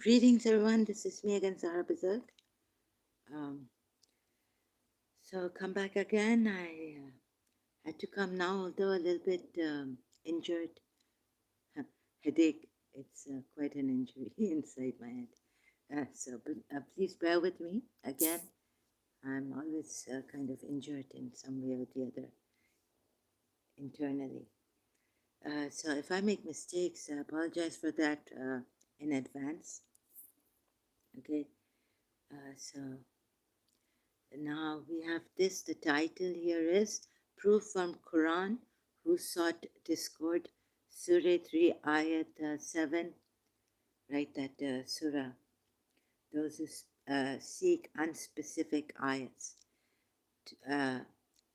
Greetings, everyone. This is me again, Zara Berserk. So come back again. I had to come now, although a little bit injured. Headache. It's quite an injury inside my head. But please bear with me. Again, I'm always kind of injured in some way or the other internally. So if I make mistakes, I apologize for that in advance. Okay. So now we have this. The title here is Proof from Quran, Who Sought Discord, Surah 3, Ayat 7. Right, that surah. Those who seek unspecific ayats.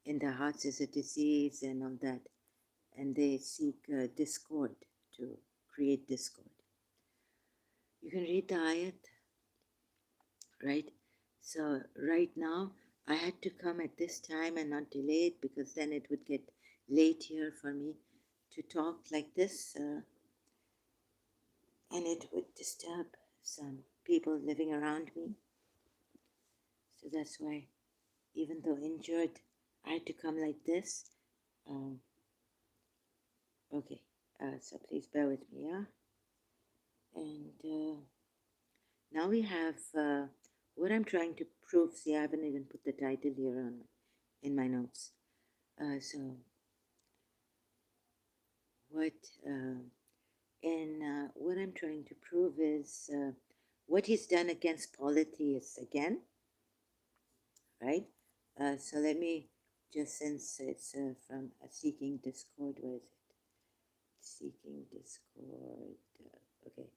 In their hearts is a disease and all that. And they seek discord, to create discord. You can read the ayat, right? So right now, I had to come at this time and not delay it, because then it would get late here for me to talk like this, and it would disturb some people living around me. So that's why, even though injured, I had to come like this. Okay, so please bear with me, yeah? And now we have what I'm trying to prove. See, I haven't even put the title here on in my notes. So what what I'm trying to prove is what he's done against polytheists again, right? So let me just, since it's from seeking discord, where is it? Seeking discord. Okay.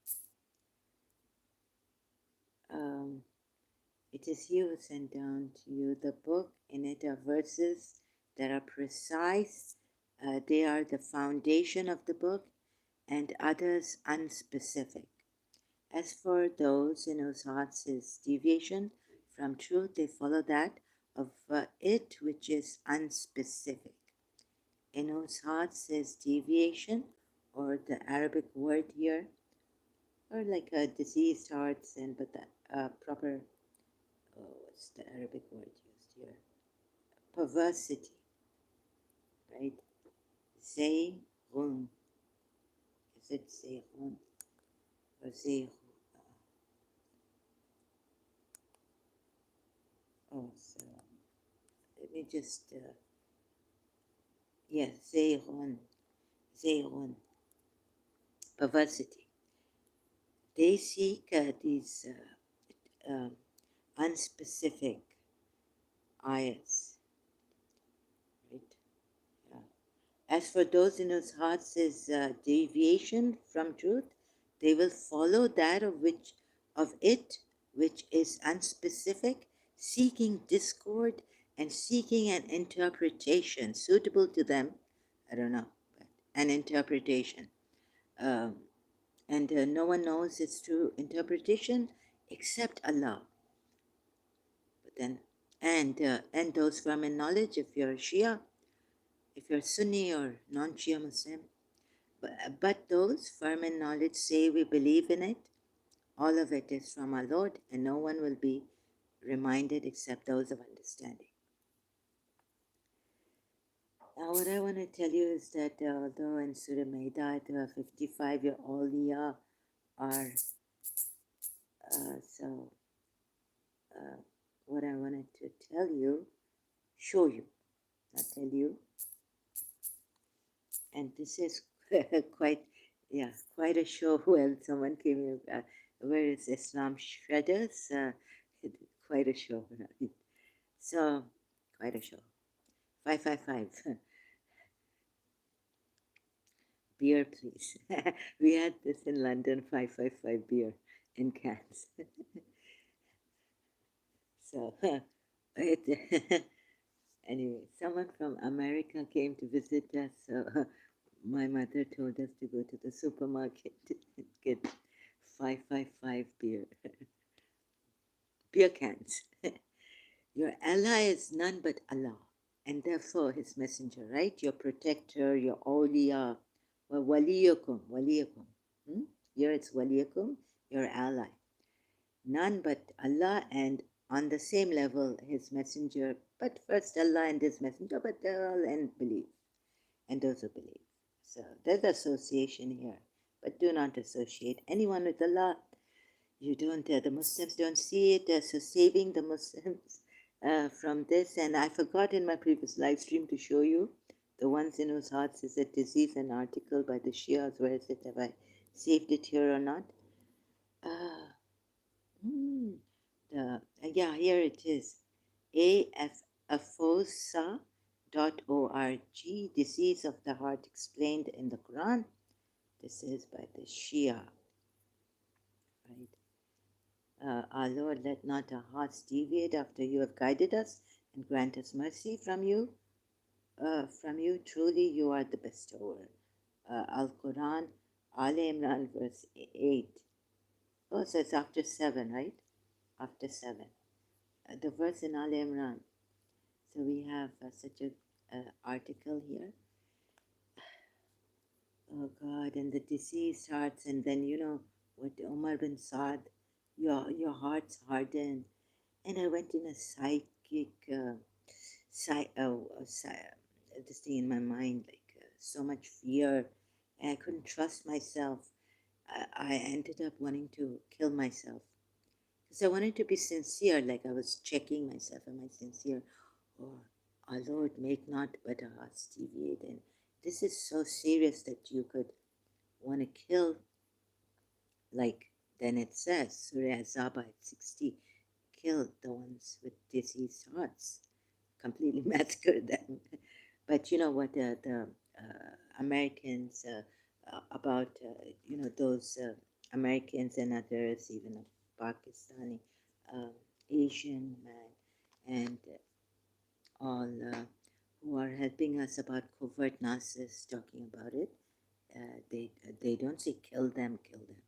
It is he who sent down to you the book. In it are verses that are precise. They are the foundation of the book, and others unspecific. As for those in whose hearts is deviation from truth, they follow that of it which is unspecific. In whose hearts is deviation, or the Arabic word here, or like a diseased hearts, and but the proper, what's the Arabic word used here? Perversity, right? Zayghun. Is it Zayghun or Zayghun? Oh, so let me just, yes, Zayghun, perversity. They seek these unspecific ayats, right? As for those in whose hearts is deviation from truth, they will follow that of it which is unspecific, seeking discord and seeking an interpretation suitable to them. I don't know, but an interpretation. And no one knows its true interpretation except Allah. But then, and those from in knowledge, if you're Shia, if you're Sunni or non-Shia Muslim, but those firm in knowledge say we believe in it. All of it is from our Lord, and no one will be reminded except those of understanding. Now, what I want to tell you is that although in Surah Maida, 55, your awliya are, what I wanted to tell you, show you, not tell you, And this is quite, yeah, quite a show. Well, someone came here, where is Islam Shredders? Quite a show. Right? So, quite a show. 555. Beer, please. We had this in London, 555 beer in cans. So, it, anyway, someone from America came to visit us. So, my mother told us to go to the supermarket to get 555 beer, beer cans. Your ally is none but Allah, and therefore His messenger, right? Your protector, your awliya, wa waliyukum, waliyukum. Here it's waliyukum, your ally. None but Allah, and on the same level His messenger, but first Allah and His messenger, but they all and believe, and those who believe. So there's association here, but do not associate anyone with Allah. You don't, the Muslims don't see it. So saving the Muslims from this. And I forgot in my previous live stream to show you the ones in whose hearts is a disease, an article by the Shias. Where is it? Have I saved it here or not? Yeah, here it is. afosa.org, disease of the heart explained in the Quran. This is by the Shia, right? Our Lord, let not our hearts deviate after you have guided us, and grant us mercy from you. Truly, you are the bestower. Al Quran, Al Imran, verse 8. Oh, so it's after 7, right? After 7. The verse in Al Imran. So we have such a article here. Oh God, and the diseased hearts, and then you know what Omar bin Saad, your heart's hardened. And I went in a psychic, this thing in my mind, like so much fear, and I couldn't trust myself. I ended up wanting to kill myself because I wanted to be sincere, like I was checking myself, am I sincere? Or, our Lord, make not but our hearts deviate. And this is so serious that you could want to kill, like then it says, Surah Azaba at 60, kill the ones with diseased hearts, completely massacre them. But you know what the Americans, about, you know, those Americans and others, even a Pakistani, Asian man, and all who are helping us about covert narcissists, talking about it. They don't say kill them, kill them.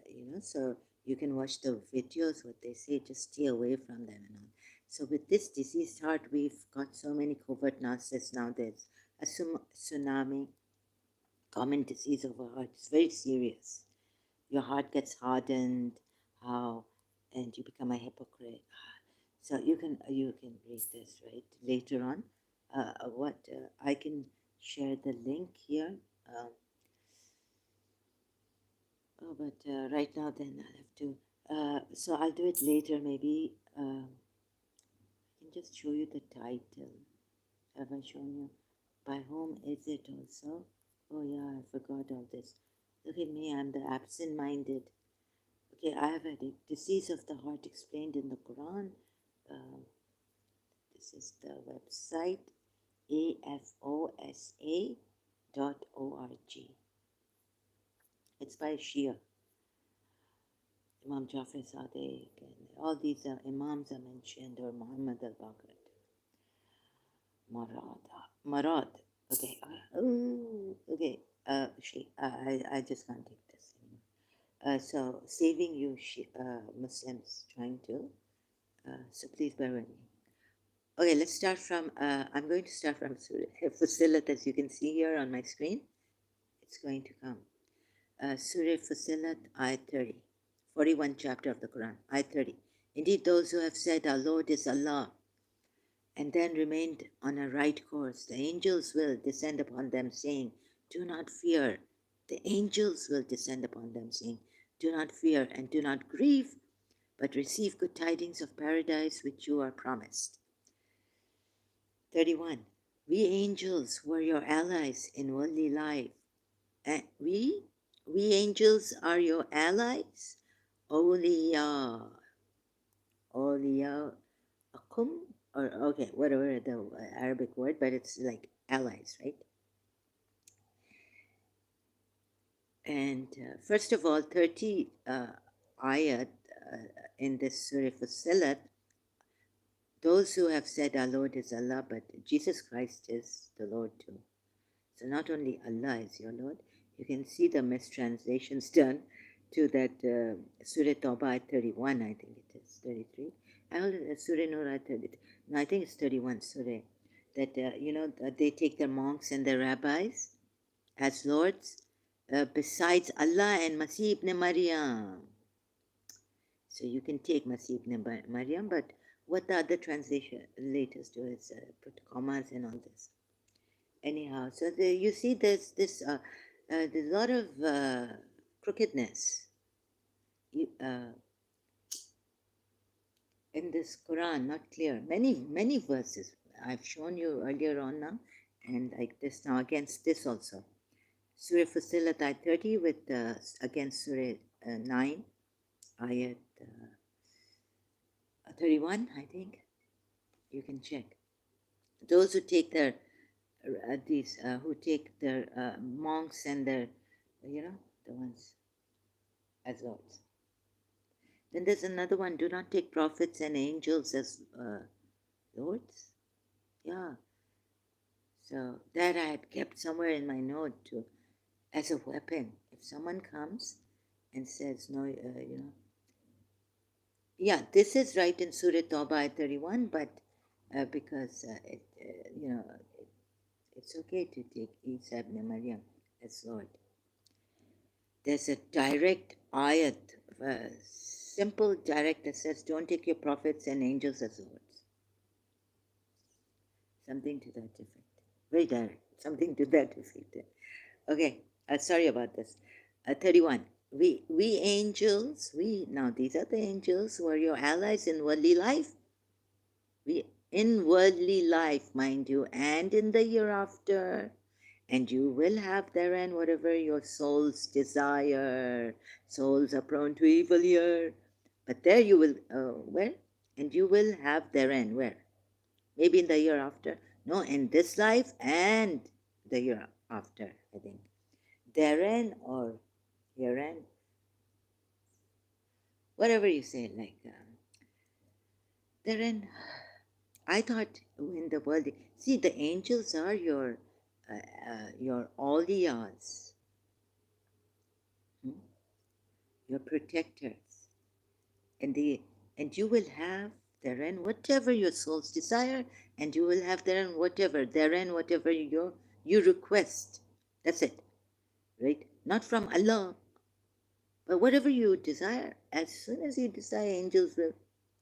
You know, so you can watch the videos, what they say, just stay away from them and all. So with this diseased heart, we've got so many covert narcissists now. There's a tsunami, common disease of our heart. It's very serious. Your heart gets hardened, how, and you become a hypocrite. So you can read this right later on. I can share the link here. But right now, then I'll have to. So I'll do it later, maybe. I can just show you the title. Have I shown you? By whom is it also? Oh, yeah, I forgot all this. Look at me, I'm the absent minded. Okay, I have a disease of the heart explained in the Quran. This is the website afosa.org. It's by Shia. Imam Jafar Sadiq, and all these Imams are mentioned, or Muhammad al-Baqir. Marad. Okay. Okay. I just can't take this anymore. So, saving you, Muslims, trying to. So, please bear with me. Okay, let's start from. I'm going to start from Surah Fussilat, as you can see here on my screen. It's going to come. Surah Fussilat, Ayat 30. 41 chapter of the Quran, Ayat 30. Indeed, those who have said, our Lord is Allah, and then remained on a right course, the angels will descend upon them, saying, do not fear. The angels will descend upon them, saying, do not fear and do not grieve, but receive good tidings of paradise which you are promised. 31. We angels were your allies in worldly life. And we angels are your allies. Awliya, awliya akum, or okay, whatever the Arabic word, but it's like allies, right? And first of all, 30 ayat in this Surah Fussilat, those who have said our Lord is Allah, but Jesus Christ is the Lord too. So not only Allah is your Lord, you can see the mistranslations done to that Surah Tawbah 31, I think it is, 33. Surah Nur 33. No, I think it's 31, Surah. That, they take their monks and their rabbis as lords, besides Allah and Masih ibn Maryam. So you can take Masih ibn Maryam, but what the other translators do is put commas and all this. Anyhow, so you see there's a lot of crookedness in this Quran, not clear. Many verses I've shown you earlier on now, and like this now against this also. Surah Fussilat ayat 30 with against Surah 9 ayat 31, I think. You can check. Those who take their who take their monks and their, the ones as lords. Then there's another one, do not take prophets and angels as lords. Yeah. So that I had kept somewhere in my note too, as a weapon. If someone comes and says, no, yeah, this is right in Surah Tawbah 31, but because it's okay to take Isa ibn Maryam as Lord. There's a direct ayat, simple direct that says, don't take your prophets and angels as lords. Something to that effect. Very direct. Something to that effect. Okay, sorry about this. 31. We angels, now these are the angels who are your allies in worldly life. In worldly life, mind you, and in the hereafter. And you will have therein whatever your souls desire. Souls are prone to evil here. But there you will, where? And you will have therein, where? Maybe in the hereafter. No, in this life and the hereafter, I think. Therein or herein. Whatever you say, like, therein. I thought in the world, see, the angels are your awliyas, your protectors, and you will have therein whatever your souls desire, and you will have therein whatever you request. That's it, right? Not from Allah, but whatever you desire. As soon as you desire, angels will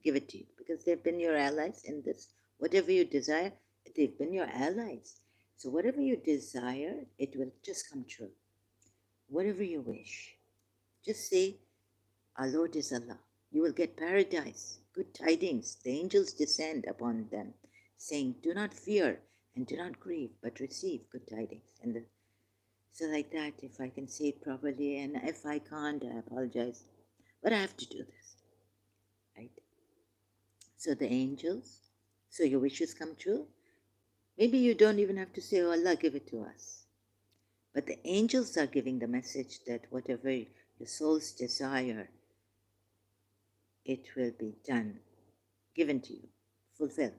give it to you, because they've been your allies in this. Whatever you desire, they've been your allies. So whatever you desire, it will just come true. Whatever you wish, just say, our Lord is Allah. You will get paradise, good tidings. The angels descend upon them, saying, do not fear and do not grieve, but receive good tidings. And so like that, if I can say it properly, and if I can't, I apologize. But I have to do this, right? So the angels, so your wishes come true. Maybe you don't even have to say, oh Allah, give it to us. But the angels are giving the message that whatever your soul's desire, it will be done, given to you, fulfilled.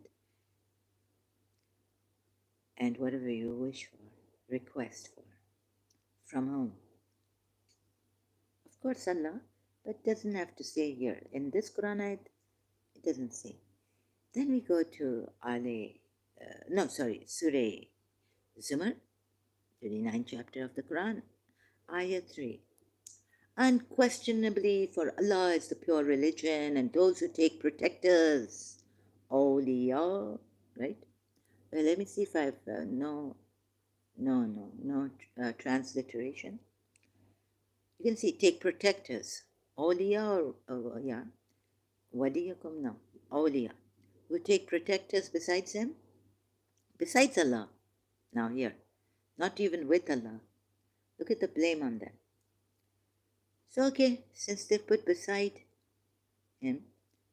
And whatever you wish for, request for. From whom? Of course Allah, but doesn't have to say here. In this Quran ayat, it doesn't say. Then we go to Surah Zumar, 39th chapter of the Quran, ayat 3. Unquestionably, for Allah is the pure religion, and those who take protectors, awliya, right? Well, let me see if I've no transliteration. You can see take protectors, awliya or yeah, waliyakum, no, awliya, who take protectors besides him, besides Allah. Now here, not even with Allah. Look at the blame on them. So okay, since they've put beside him,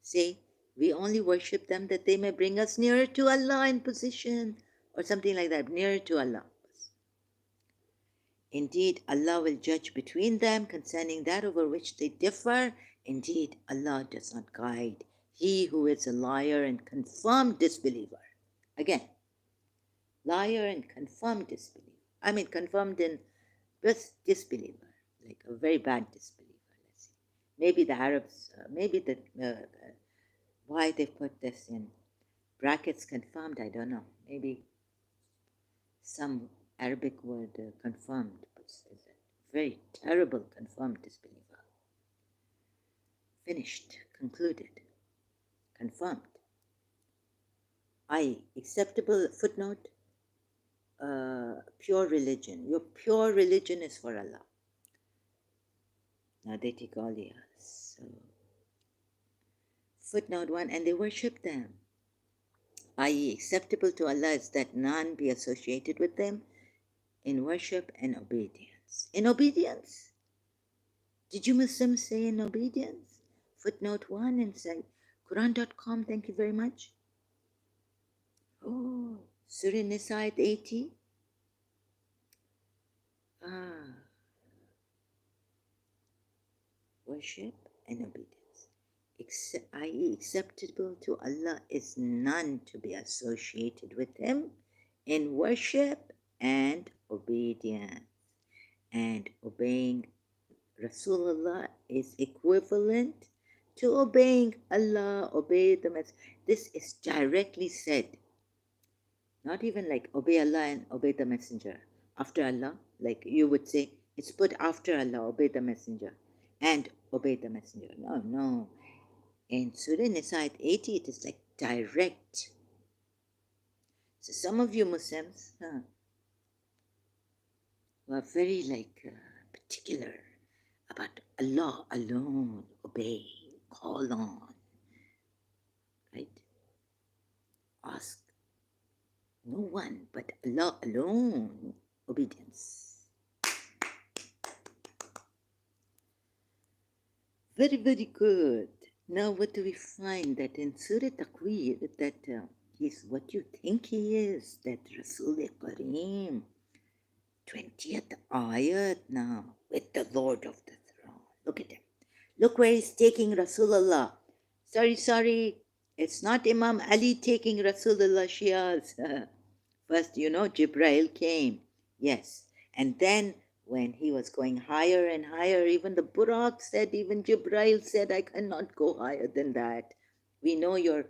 say, we only worship them that they may bring us nearer to Allah in position, or something like that, nearer to Allah. Indeed, Allah will judge between them concerning that over which they differ. Indeed, Allah does not guide he who is a liar and confirmed disbeliever. Again, liar and confirmed disbeliever. I mean, confirmed in disbeliever, like a very bad disbeliever, let's say. Maybe the Arabs, maybe why they put this in brackets confirmed, I don't know. Maybe some Arabic word confirmed, but is a very terrible confirmed disbeliever. Finished, concluded, confirmed. Acceptable footnote, pure religion. Your pure religion is for Allah. Now they take all the others. So, footnote 1, and they worship them. I.e., acceptable to Allah is that none be associated with them in worship and obedience. In obedience? Did you Muslims say in obedience? Footnote 1 inside Quran.com, thank you very much. Oh, Surah Nisa 80. Worship and obedience. I.e., acceptable to Allah is none to be associated with Him in worship and obedience. And obeying Rasulullah is equivalent to obeying Allah, obey the Messenger. This is directly said. Not even like obey Allah and obey the Messenger. After Allah, like you would say, it's put after Allah, obey the Messenger and obey the Messenger. No. In Surah Nisa 80, it is like direct. So some of you Muslims who are very particular about Allah alone, obey, call on, right? Ask no one but Allah alone, obedience. Very, very good. Now what do we find? That in Surah Takwir, that he's what you think he is, that Rasul Kareem, 20th ayat now, with the Lord of the throne. Look at him. Look where he's taking Rasulullah. Sorry, it's not Imam Ali taking Rasulullah Shias. First, Jibreel came. Yes. And then when he was going higher and higher, even the Buraq said, even Jibreel said, I cannot go higher than that. We know your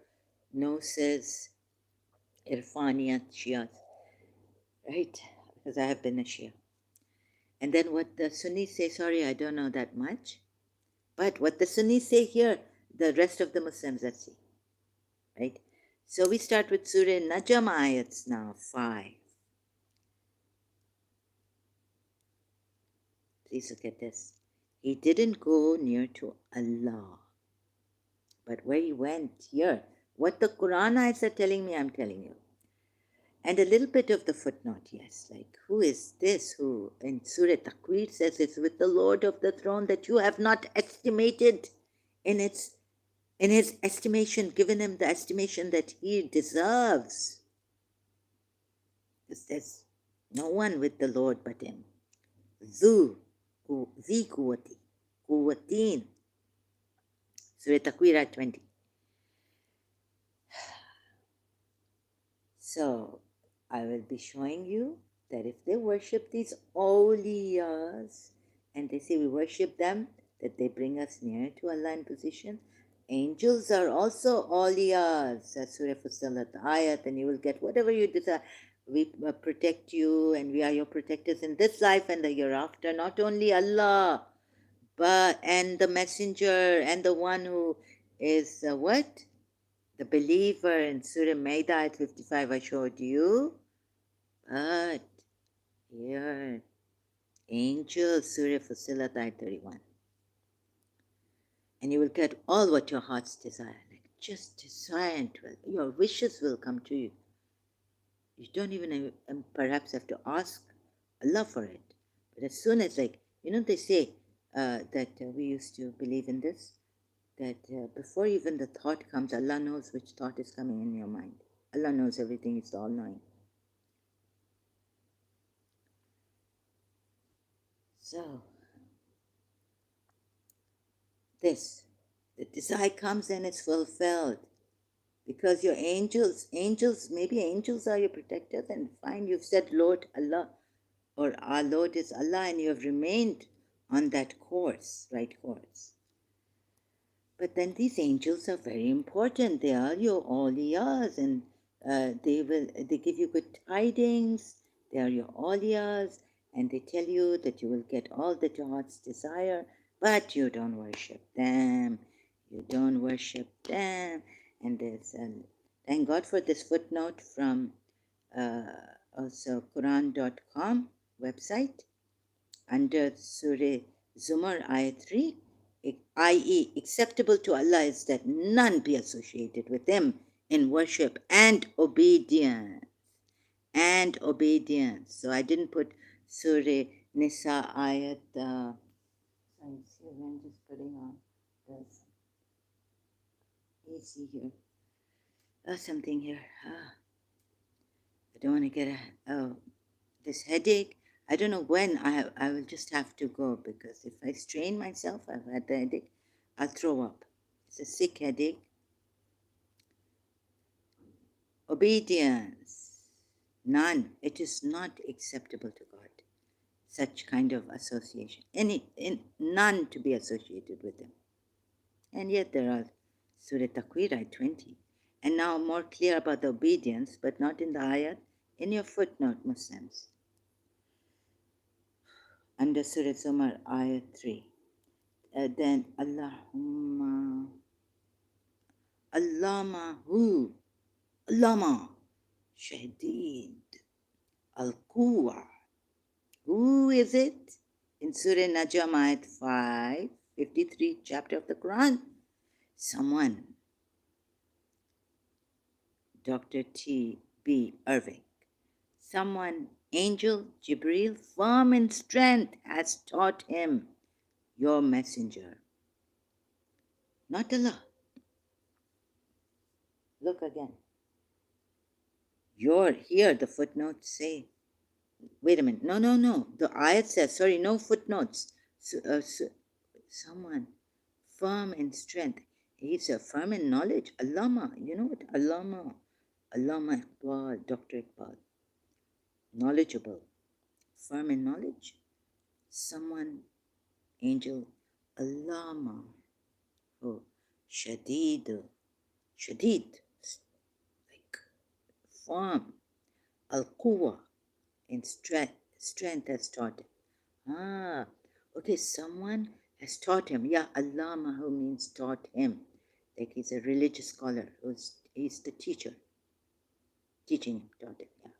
noses, Irfaniyat Shias, right? Because I have been a Shia. And then what the Sunnis say, sorry, I don't know that much. But what the Sunnis say here, the rest of the Muslims, let's see. Right? So we start with Surah Najm ayats now, 5. Please look at this. He didn't go near to Allah. But where he went here, what the Quran ayats are telling me, I'm telling you. And a little bit of the footnote, yes. Like, who is this who in Surah Takwir says it's with the Lord of the throne that you have not estimated in his estimation, given him the estimation that he deserves. Because there's no one with the Lord but him. Zi Quwwatin. Surah Takwir 20. So, I will be showing you that if they worship these awliyas, and they say we worship them, that they bring us nearer to Allah in position. Angels are also awliyas. Surah Fussilat ayat, and you will get whatever you desire. We protect you, and we are your protectors in this life and the hereafter. Not only Allah, and the messenger, and the one who is what? The believer in Surah Maida 55 I showed you. But here, angels, Surah Fussilat 31. And you will get all what your hearts desire. Like just desire and your wishes will come to you. You don't even perhaps have to ask Allah for it. But as soon as, like, they say that we used to believe in this, that before even the thought comes, Allah knows which thought is coming in your mind. Allah knows everything, it's all knowing. So, the desire comes and it's fulfilled. Because your angels, maybe angels are your protectors, and fine, you've said Lord Allah, or our Lord is Allah, and you have remained on that course, right course. But then these angels are very important. They are your awliyas, and they give you good tidings. They are your awliyas, and they tell you that you will get all that your heart's desire, but you don't worship them. You don't worship them. And there's thank God for this footnote from also Quran.com website under Surah Zumar Ayat 3, i.e., acceptable to Allah is that none be associated with Him in worship and obedience. And obedience. So I didn't put Surah Nisa Ayat. Sorry, see, I'm just putting on this. Let's see here. Something here. I don't want to get this headache. I don't know when I will just have to go, because if I strain myself, I've had the headache, I'll throw up. It's a sick headache. Obedience. None. It is not acceptable to God. Such kind of association. None to be associated with Him. And yet there are Surah Takwir, ayat 20. And now more clear about the obedience, but not in the ayat, in your footnote, Muslims. Under Surah Zumar, ayat 3. Then Allahumma, Allama, Shahideen, Al-Quwa. Who is it? In Surah Najm, ayat 5, 53, chapter of the Quran. Someone, Dr. T.B. Irving. Someone, Angel Jibreel, firm in strength, has taught him, your messenger. Not Allah. Look again. Here, the footnotes say. Wait a minute. No. The ayat says, sorry, no footnotes. Someone firm in strength. He's firm in knowledge. Allama. You know what? Allama Iqbal, Dr. Iqbal. Knowledgeable. Firm in knowledge. Someone, angel, Allama. Oh, Shadid, like firm. Al-Quwa, in strength has taught him. Okay, someone has taught him. Yeah, Allama, who means taught him. Like he's a religious scholar. He's the teacher. Teaching him, taught him, yeah.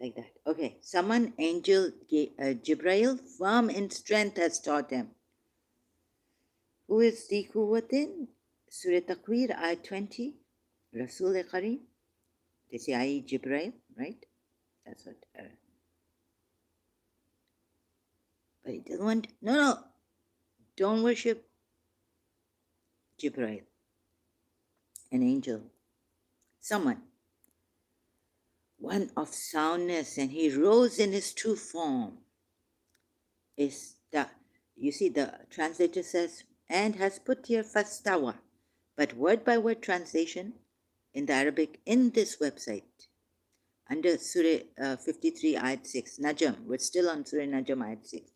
Like that. Okay, someone, angel Jibreel, firm in strength has taught him. Who is the Quwwatin? Surah Takwir, ayat 20. Rasul Kareem. They say, I.e. Jibreel, right? That's what. But he doesn't want. No. Don't worship Jibreel, an angel. Someone. One of soundness, and he rose in his true form. Is that, you see, the translator says, and has put here fastawa, but word by word translation in the Arabic in this website under Surah 53 ayat 6 Najm. We're still on Surah Najm ayat 6.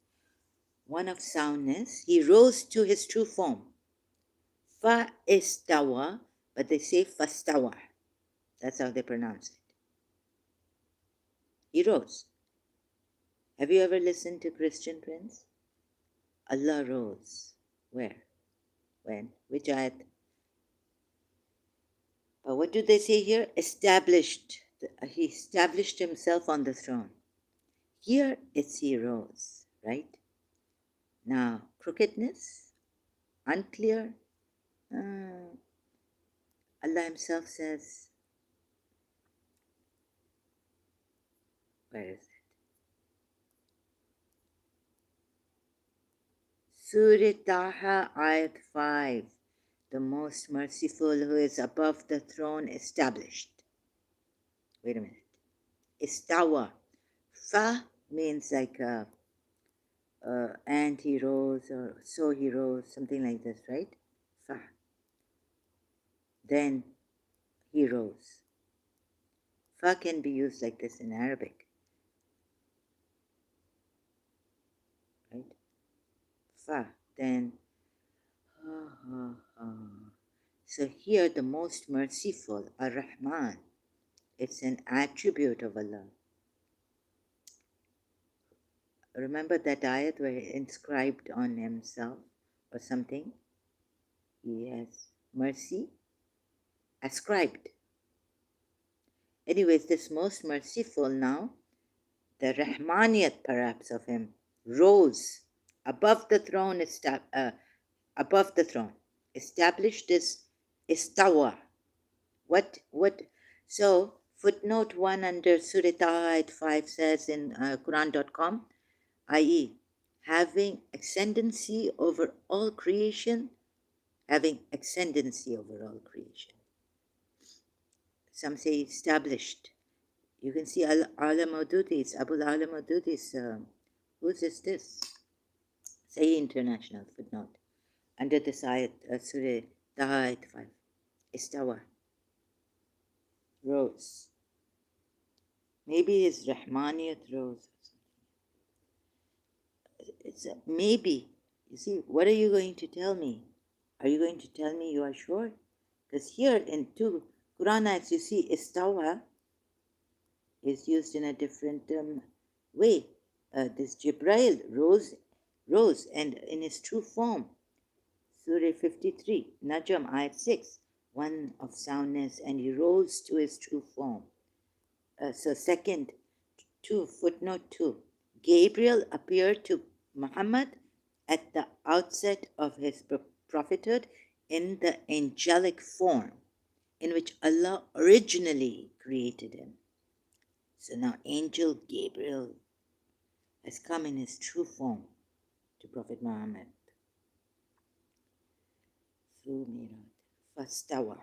One of soundness, he rose to his true form. Fa istawa, but they say fastawa. That's how they pronounce it. He rose. Have you ever listened to Christian Prince? Allah rose. Where? When? Which ayat? But what do they say here? Established. He established himself on the throne. Here it's he rose, right? Now, crookedness, unclear. Allah himself says, Where is it? Surah Taha, Ayat 5. The most merciful who is above the throne established. Wait a minute. Istawa. Fa means like and he rose or so he rose, something like this, right? Fa. Then he rose. Fa can be used like this in Arabic, right? Fa. Then ha ha ha. So here the most merciful, Ar-Rahman, it's an attribute of Allah. Remember that ayat where he inscribed on himself or something? He has mercy ascribed. Anyways, this most merciful now, the Rahmaniyat perhaps of him, rose above the throne, above the throne, established this istawa. What? So footnote 1 under Surah Ayat 5 says in Quran.com, i.e., having ascendancy over all creation, having ascendancy over all creation. Some say established. You can see Ala Maududi's, Abu Ala Maududi's, whose is this? Say International footnote. Under this ayat, Surah Taha ayat 5. Istawa. Rose. Maybe his Rahmaniyat rose. It's a maybe. You see, what are you going to tell me? Are you going to tell me you are sure? Because here in 2 Quran ayats, you see istawa is used in a different way. This Jibrail rose and in his true form. Surah 53, Najm, ayat 6, one of soundness, and he rose to his true form. So second, 2, footnote 2, Gabriel appeared to Muhammad at the outset of his prophethood in the angelic form in which Allah originally created him. So now Angel Gabriel has come in his true form to Prophet Muhammad. Through Mirad, Fastawa.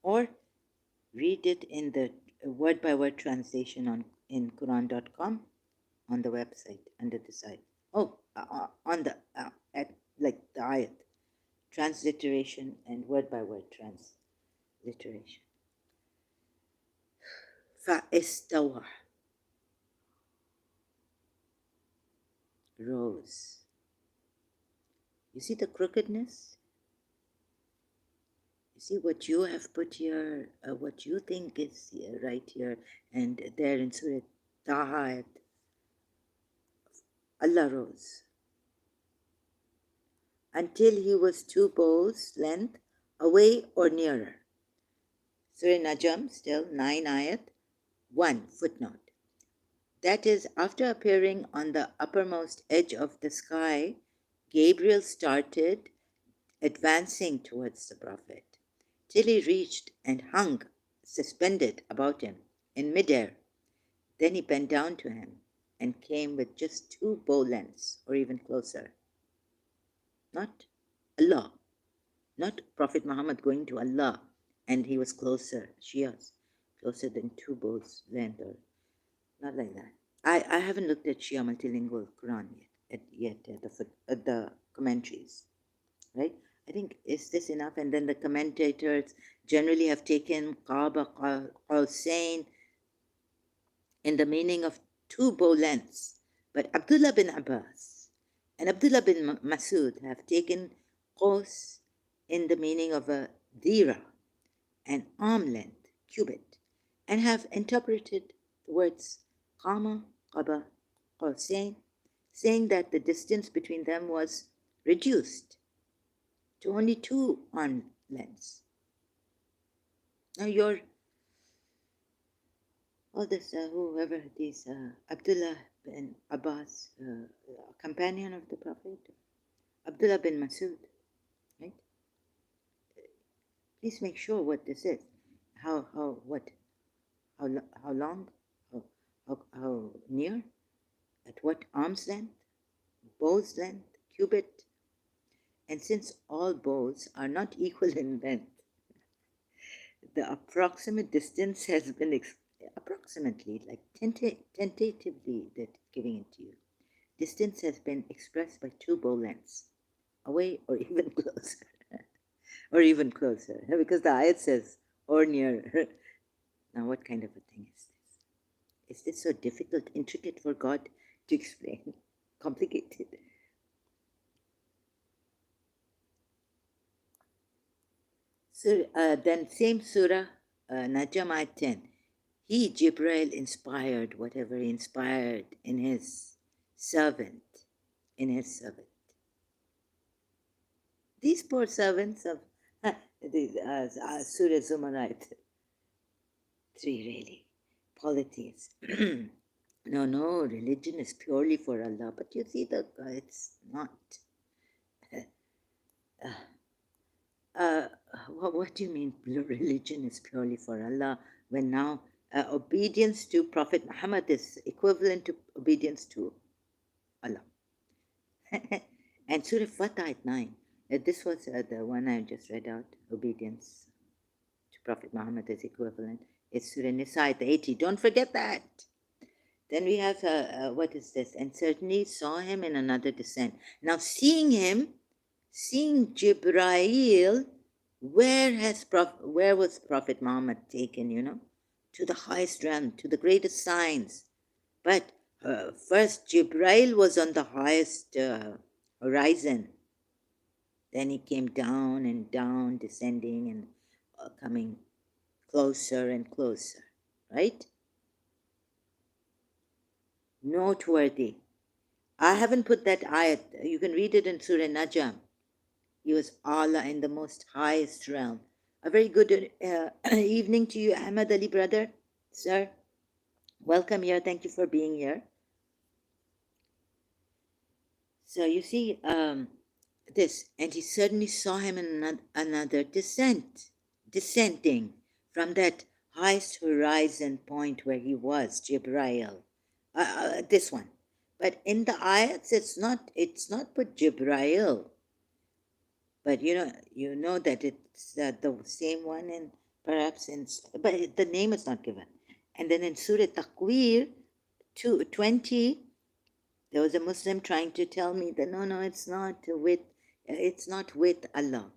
Or read it in the word-by-word translation in Quran.com on the website under the site. Oh, on the, at like the ayat. Transliteration and word-by-word transliteration. Fa'istawa. Rose. You see the crookedness? You see what you have put here, what you think is right here, and there in Surah Taha, Allah rose. Until he was 2 bows length away or nearer. Surah Najm, still 9 ayat, 1 footnote. That is, after appearing on the uppermost edge of the sky, Gabriel started advancing towards the Prophet, till he reached and hung, suspended about him, in midair. Then he bent down to him and came with just 2 bow lengths, or even closer. Not Allah, not Prophet Muhammad going to Allah, and he was closer, Shias, closer than 2 bows length, or not like that. I haven't looked at Shia multilingual Quran yet at the commentaries, right? I think, is this enough? And then the commentators generally have taken Qaba Qawsain in the meaning of 2 bow lengths. But Abdullah bin Abbas and Abdullah bin Masud have taken Qaws in the meaning of a dhira, an arm length, cubit, and have interpreted the words Qama, Qaba, Qawsain, saying that the distance between them was reduced to only 2 arm lengths. Now all this, whoever this Abdullah bin Abbas, companion of the Prophet, Abdullah bin Masud, right? Please make sure what this is. How long? How near? At what arm's length? Bow's length? Cubit? And since all bows are not equal in length, the approximate distance has been approximately, like tentatively, that giving it to you. Distance has been expressed by two bow lengths, away or even closer, or even closer, because the ayat says or near. Now, what kind of a thing is this? Is this so difficult, intricate for God to explain? Complicated? So then, same surah, Najm ayat 10. He, Jibril, inspired whatever he inspired in his servant. In his servant. These poor servants of Surah Zumar ayat 3, really. Polytheists. No, religion is purely for Allah. But you see, it's not. Uh, what do you mean religion is purely for Allah when now obedience to Prophet Muhammad is equivalent to obedience to Allah? And Surah Fatah at 9. This was the one I just read out. Obedience to Prophet Muhammad is equivalent. It's Surah Nisa at 80. Don't forget that. Then we have, what is this? And certainly saw him in another descent. Now, seeing him, seeing Jibrail, where was Prophet Muhammad taken, to the highest realm, to the greatest signs. But first, Jibrail was on the highest horizon. Then he came down and down, descending and coming closer and closer, right? Noteworthy. I haven't put that ayat. You can read it in Surah Najm. He was Allah in the most highest realm. A very good evening to you, Ahmad Ali, brother, sir. Welcome here. Thank you for being here. So you see this, and he certainly saw him in another descending from that highest horizon point where he was, Jibrail. This one. But in the ayats, it's not put Jibrail. But you know that it's the same one, and perhaps but the name is not given. And then in Surah Takwir 20, there was a Muslim trying to tell me that no, it's not with Allah.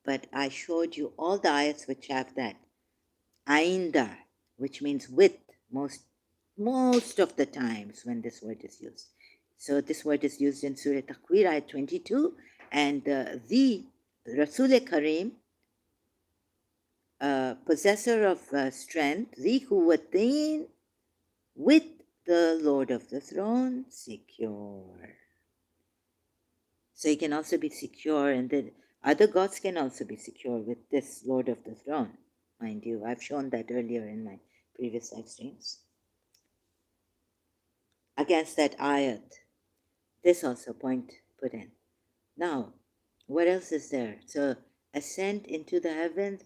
But I showed you all the ayats which have that ainda, which means with, most of the times when this word is used. So this word is used in Surah Takwir ayat 22, and the Rasul Kareem, possessor of strength, the Quwwatain, with the Lord of the throne, secure. So he can also be secure, and the other gods can also be secure with this Lord of the throne, mind you. I've shown that earlier in my previous live streams. Against that ayat, this also point put in. Now, what else is there? So, ascent into the heavens.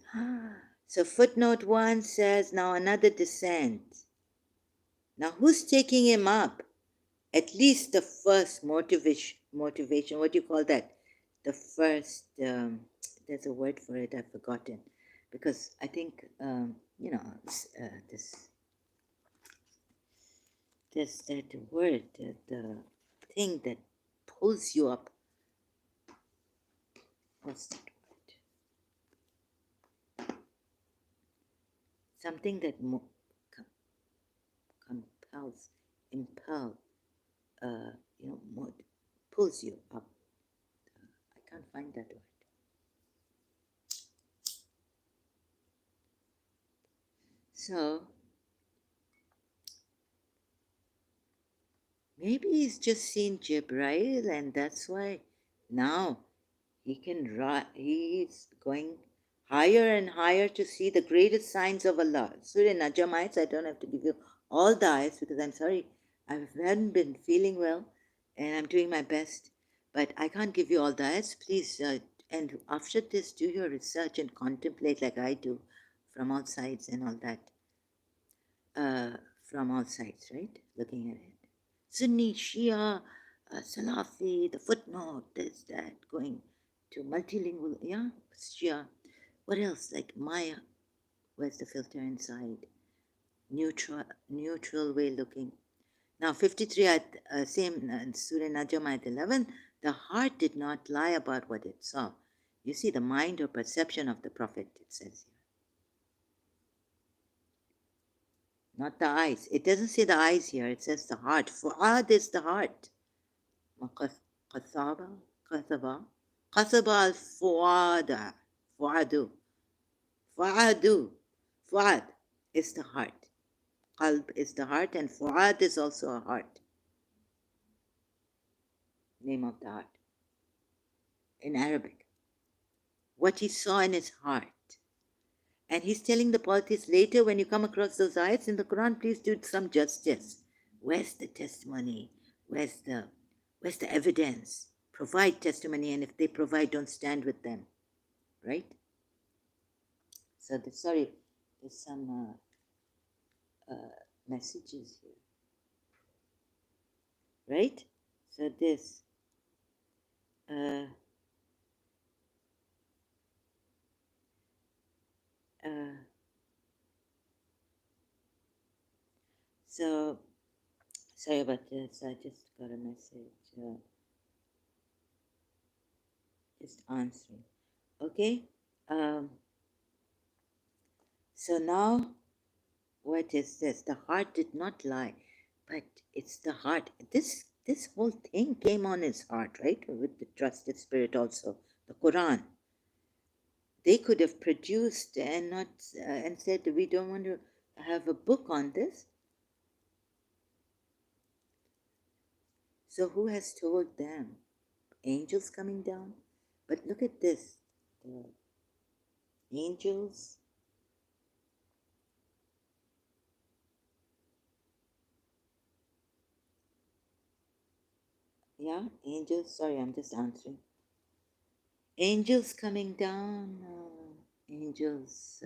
So footnote 1 says, now another descent. Now, who's taking him up? At least the first motivation, what do you call that? The first, there's a word for it, I've forgotten. Because I think, there's that word, the thing that pulls you up. What's that word? Something that compels, pulls you up. I can't find that word. So maybe he's just seen Jibrail, and that's why now he's going higher and higher to see the greatest signs of Allah. Surah Najm ayats, I don't have to give you all the ayats because I'm sorry, I haven't been feeling well and I'm doing my best, but I can't give you all the ayats. Please, and after this, do your research and contemplate like I do from all sides and all that. from all sides, right? Looking at it. Sunni, Shia, Salafi, the footnote, this, that, going to multilingual, yeah, Shia. What else? Like Maya, where's the filter inside? Neutral way looking. Now, 53 at same Surah Najm ayat 11, the heart did not lie about what it saw. You see, the mind or perception of the Prophet, it says here. Not the eyes. It doesn't say the eyes here, it says the heart. Fu'ad is the heart. Qasaba, qasaba, qasaba al-fu'ada, fu'adu, fu'adu, fu'ad is the heart. Qalb is the heart, and fu'ad is also a heart. Name of the heart in Arabic. What he saw in his heart. And he's telling the polytheists later, when you come across those ayats in the Quran, please do some justice. Where's the testimony? Where's the evidence? Provide testimony, and if they provide, don't stand with them. Right? So, sorry, there's some messages here. Right? So this. So, sorry about this. I just got a message. Just answering. Okay. So now, what is this? The heart did not lie, but it's the heart. This whole thing came on his heart, right? With the trusted spirit also. The Quran. They could have produced and not and said, we don't want to have a book on this. So who has told them? Angels coming down? But look at this. The angels. Yeah, angels. Sorry, I'm just answering. Angels coming down. Angels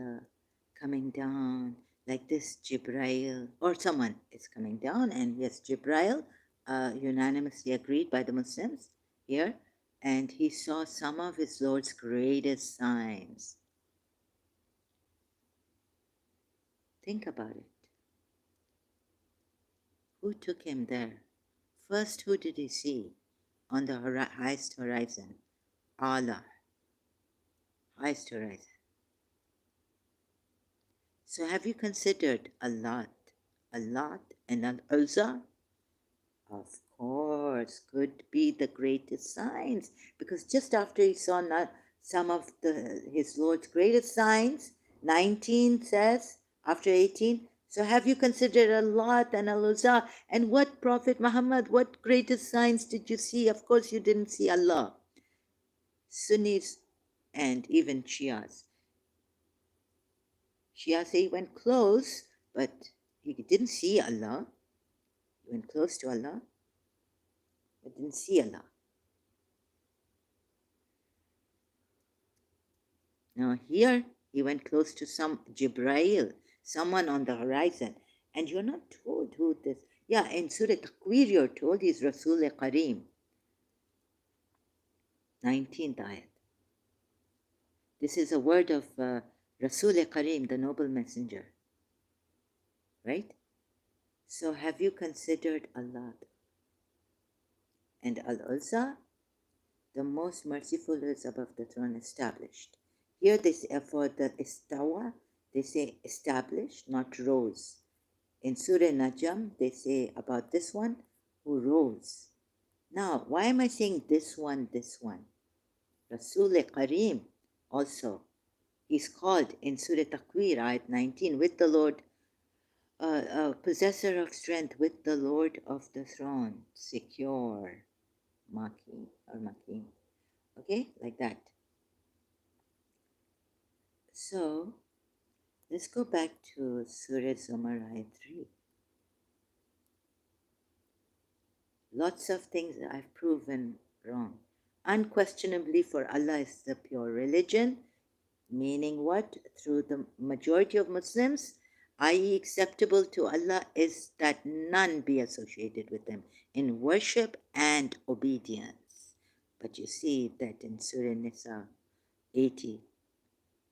coming down. Like this, Jibrail. Or someone is coming down. And yes, Jibrail, unanimously agreed by the Muslims here. And he saw some of his Lord's greatest signs. Think about it. Who took him there? First, who did he see on the highest horizon? Allah. Highest horizon. So have you considered Allah and Al-Uzza? Of course, could be the greatest signs, because just after he saw some of his Lord's greatest signs, 19 says, after 18, so have you considered Allah and Al-Uzza? And what Prophet Muhammad, what greatest signs did you see? Of course you didn't see Allah. Sunnis and even Shias. Shia say he went close, but he didn't see Allah. He went close to Allah, but didn't see Allah. Now here, he went close to some Jibrail, someone on the horizon. And you're not told who this. Yeah, in Surah Takwir you're told he's Rasul Kareem. 19th ayat. This is a word of Rasul Kareem, the noble messenger. Right? So have you considered Allah? And Al-Uzza, the most merciful, is above the throne, established. Here they say, for the istawa, they say established, not rose. In Surah Najm, they say about this one, who rose. Now, why am I saying this one? Rasul Kareem also is called in Surah Takwir, ayat 19, with the Lord, possessor of strength, with the Lord of the throne, secure, Maki or Makin. Okay, like that. So, let's go back to Surah Zumar, ayat 3. Lots of things I've proven wrong. Unquestionably, for Allah is the pure religion, meaning what? Through the majority of Muslims, i.e., acceptable to Allah, is that none be associated with Him in worship and obedience. But you see that in Surah Nisa 80,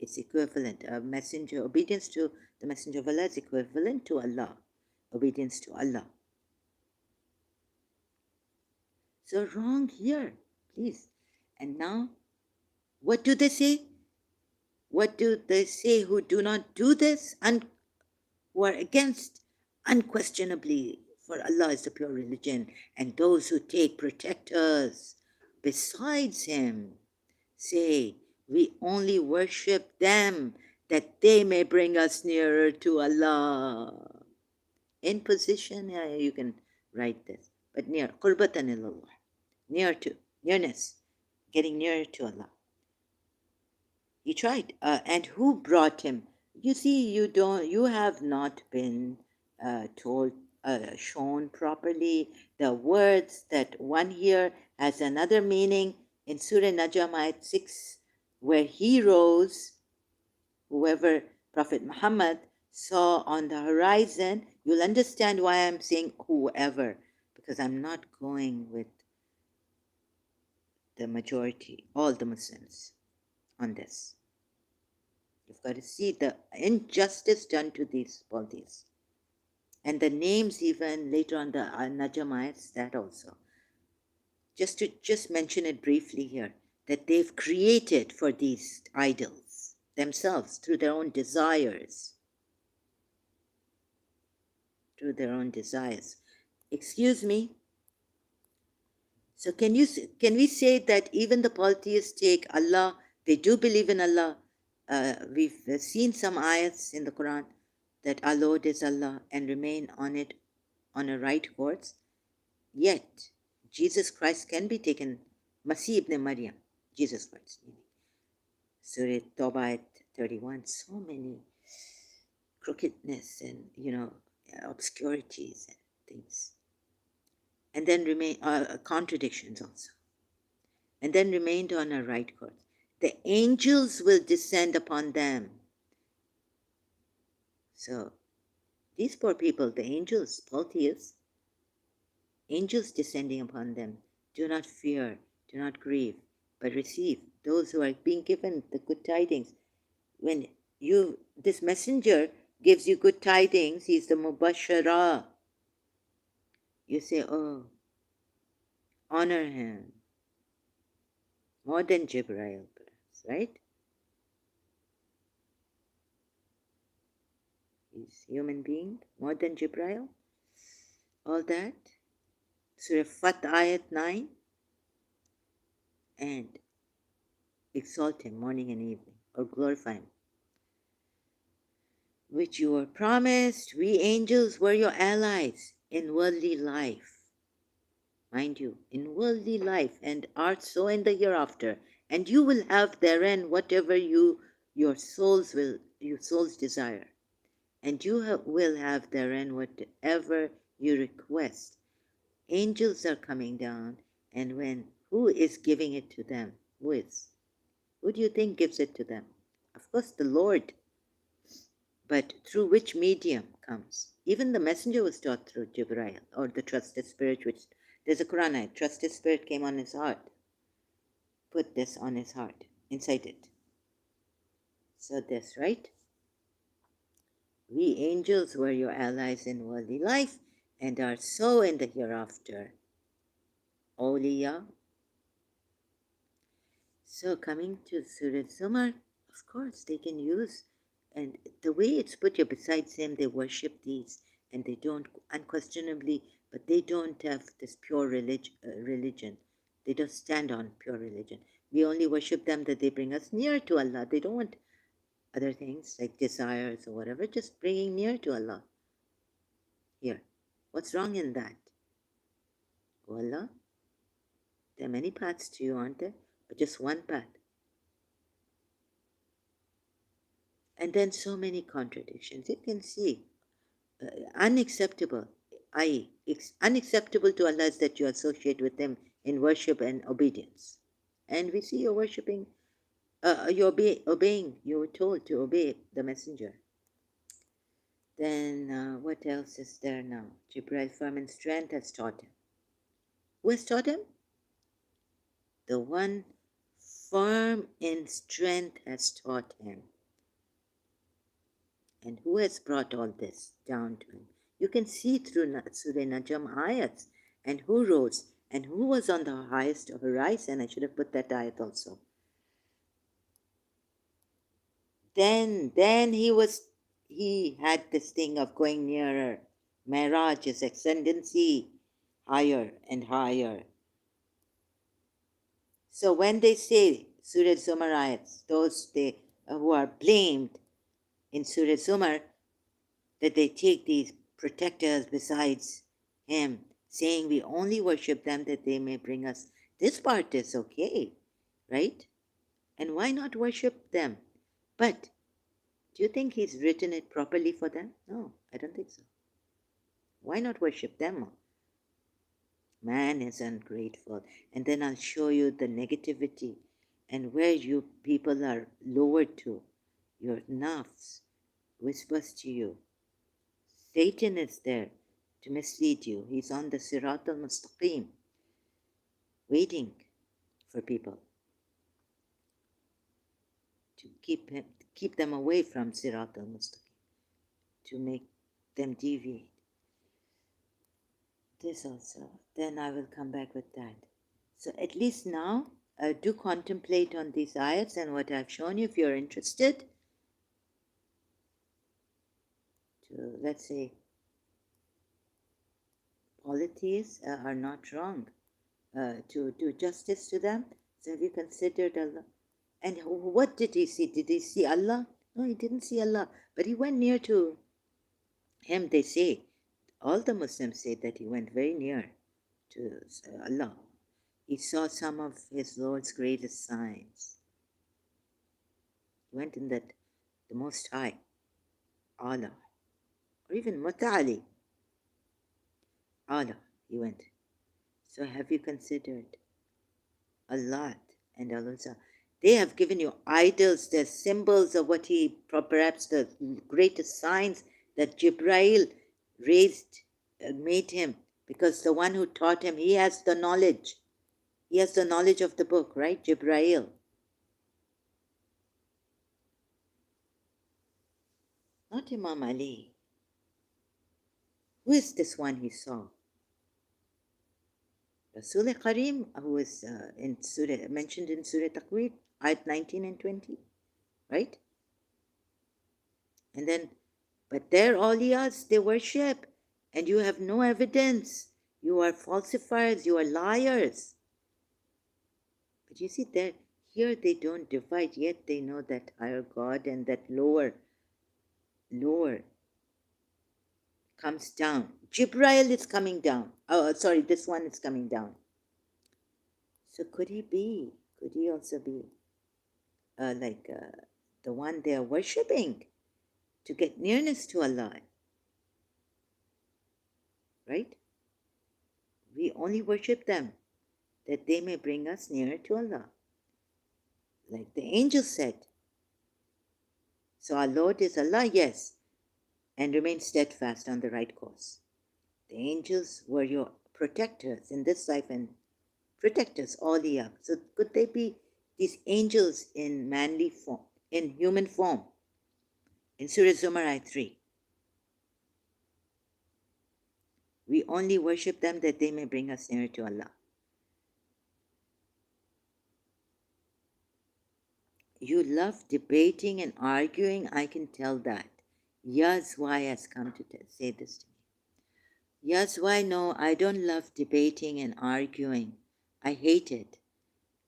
it's equivalent. A messenger, obedience to the messenger of Allah is equivalent to Allah. Obedience to Allah. So wrong here, please. And now, what do they say? What do they say who do not do this and who are against? Unquestionably, for Allah is the pure religion, and those who take protectors besides Him say, we only worship them that they may bring us nearer to Allah. In position, you can write this, but near, qurbatan ilallah, near to, nearness, getting nearer to Allah. He tried, and who brought him? You see, you have not been told, shown properly the words that one here has another meaning in Surah Najm ayat 6, where heroes, whoever Prophet Muhammad saw on the horizon. You'll understand why I'm saying whoever, because I'm not going with the majority, all the Muslims, on this. You've got to see the injustice done to these polytheists. And the names even later on the Najm ayats, that also. Just to mention it briefly here, that they've created for these idols themselves through their own desires. Through their own desires. Excuse me. So can we say that even the polytheists take Allah, they do believe in Allah? We've seen some ayats in the Quran that our Lord is Allah and remain on it on a right course. Yet Jesus Christ can be taken, Masih ibn Maryam, Jesus Christ. Surah Tawbah 31, so many crookedness and obscurities and things. And then remain contradictions also. And then remained on a right course. The angels will descend upon them. So these poor people, the angels, polytheists, angels descending upon them, do not fear, do not grieve, but receive. Those who are being given the good tidings. When this messenger gives you good tidings, he's the Mubashara. You say, oh, honor him. More than Jibreel, perhaps, right? He's human being, more than Jibreel. All that. Surah Fat ayat 9. And exalt him morning and evening, or glorify him. Which you were promised, we angels were your allies in worldly life. Mind you, in worldly life, and art so in the hereafter, and you will have therein whatever your souls desire, and you will have therein whatever you request. Angels are coming down, and who is giving it to them? Who is? Who do you think gives it to them? Of course, the Lord. But through which medium comes? Even the messenger was taught through Jibreel, or the trusted spirit, which there's a Quran ayat, trusted spirit came on his heart. Put this on his heart, inside it. So this, right? We angels were your allies in worldly life, and are so in the hereafter. Awliya. So coming to Surah Zumar, of course they can use, and the way it's put here, besides him, they worship these, and they don't, unquestionably, but they don't have this pure religion. They don't stand on pure religion. We only worship them that they bring us near to Allah. They don't want other things like desires or whatever, just bringing near to Allah. Here, what's wrong in that? Oh Allah, there are many paths to you, aren't there? But just one path. And then so many contradictions. You can see, unacceptable. Unacceptable to Allah is that you associate with Him in worship and obedience. And we see you're worshipping, you're obeying. You were told to obey the messenger. Then what else is there now? Jibril firm in strength has taught him. Who has taught him? The one firm in strength has taught him. And who has brought all this down to him? You can see through Surah Najm ayats. And who rose? And who was on the highest horizon? I should have put that ayat also. Then he had this thing of going nearer. Miraj is ascendancy, higher and higher. So when they say Surah Zumar ayats, those who are blamed in Surah Zumar, that they take these protectors besides him, saying we only worship them that they may bring us. This part is okay, right? And why not worship them? But do you think he's written it properly for them? No, I don't think so. Why not worship them? Man is ungrateful. And then I'll show you the negativity and where you people are lowered to. Your nafs whispers to you. Satan is there to mislead you. He's on the Sirat al-Mustaqim, waiting for people to keep them away from Sirat al-Mustaqim, to make them deviate. This also. Then I will come back with that. So at least now, do contemplate on these ayats and what I've shown you if you're interested. To, let's say, polytheists are not wrong. To do justice to them. So have you considered Allah? And what did he see? Did he see Allah? No, he didn't see Allah. But he went near to him, they say. All the Muslims say that he went very near to Allah. He saw some of his Lord's greatest signs. He went in that, the Most High, Allah, or even Muta'ali, Allah, he went. So have you considered Allah and Allah? They have given you idols, they're symbols of what he, perhaps the greatest signs that Jibreel made him, because the one who taught him, he has the knowledge. He has the knowledge of the book, right? Jibreel. Not Imam Ali. Who is this one he saw? Rasul Kareem, who is mentioned in Surah Takwir, ayat 19 and 20, right? And then, but their awliyas, they worship, and you have no evidence. You are falsifiers, you are liars. But you see, here they don't divide, yet they know that higher God and that lower comes down. Jibreel is coming down. Oh, sorry, this one is coming down. So could he also be the one they are worshipping to get nearness to Allah? Right? We only worship them that they may bring us nearer to Allah. Like the angel said. So our Lord is Allah, yes, and remain steadfast on the right course. The angels were your protectors in this life and protectors all the up. So could they be these angels in manly form, in human form? In Surah Zumar ayat 3. We only worship them that they may bring us nearer to Allah. You love debating and arguing, I can tell that. Yazwai has come to say this to me. Yazwai, no, I don't love debating and arguing. I hate it.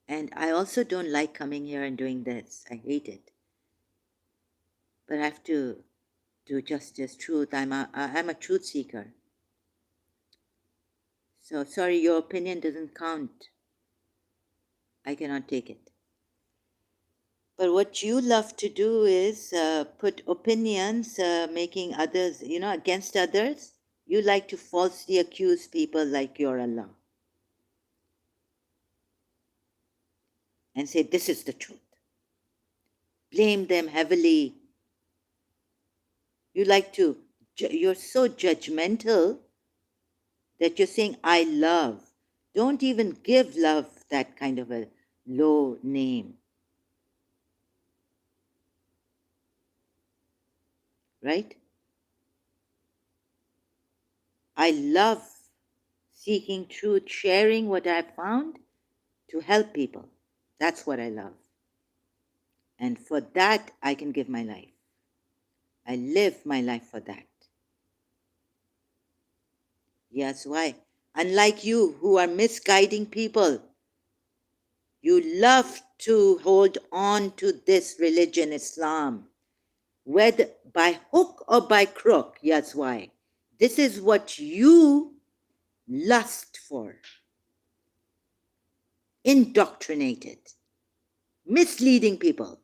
And I also don't like coming here and doing this. I hate it. But I have to do justice, truth. I'm a truth seeker. So sorry, your opinion doesn't count. I cannot take it. But what you love to do is put opinions, making others, against others. You like to falsely accuse people like you're Allah. And say, this is the truth. Blame them heavily. You like to You're so judgmental that you're saying, I love. Don't even give love that kind of a low name. Right? I love seeking truth, sharing what I've found to help people. That's what I love. And for that, I can give my life. I live my life for that. Yes, why? Unlike you who are misguiding people, you love to hold on to this religion, Islam, whether by hook or by crook. Yes, why? This is what you lust for. Indoctrinated, misleading people,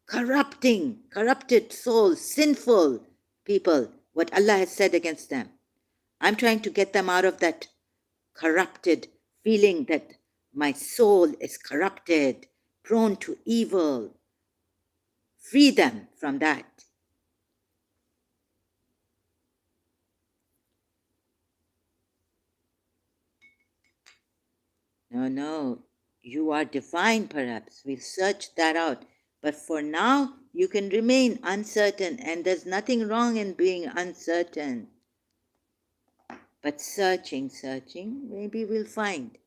corrupted souls, sinful people, what Allah has said against them. I'm trying to get them out of that corrupted feeling that my soul is corrupted, prone to evil. Free them from that. No, you are divine perhaps. We'll search that out. But for now, you can remain uncertain, and there's nothing wrong in being uncertain. But searching, maybe we'll find.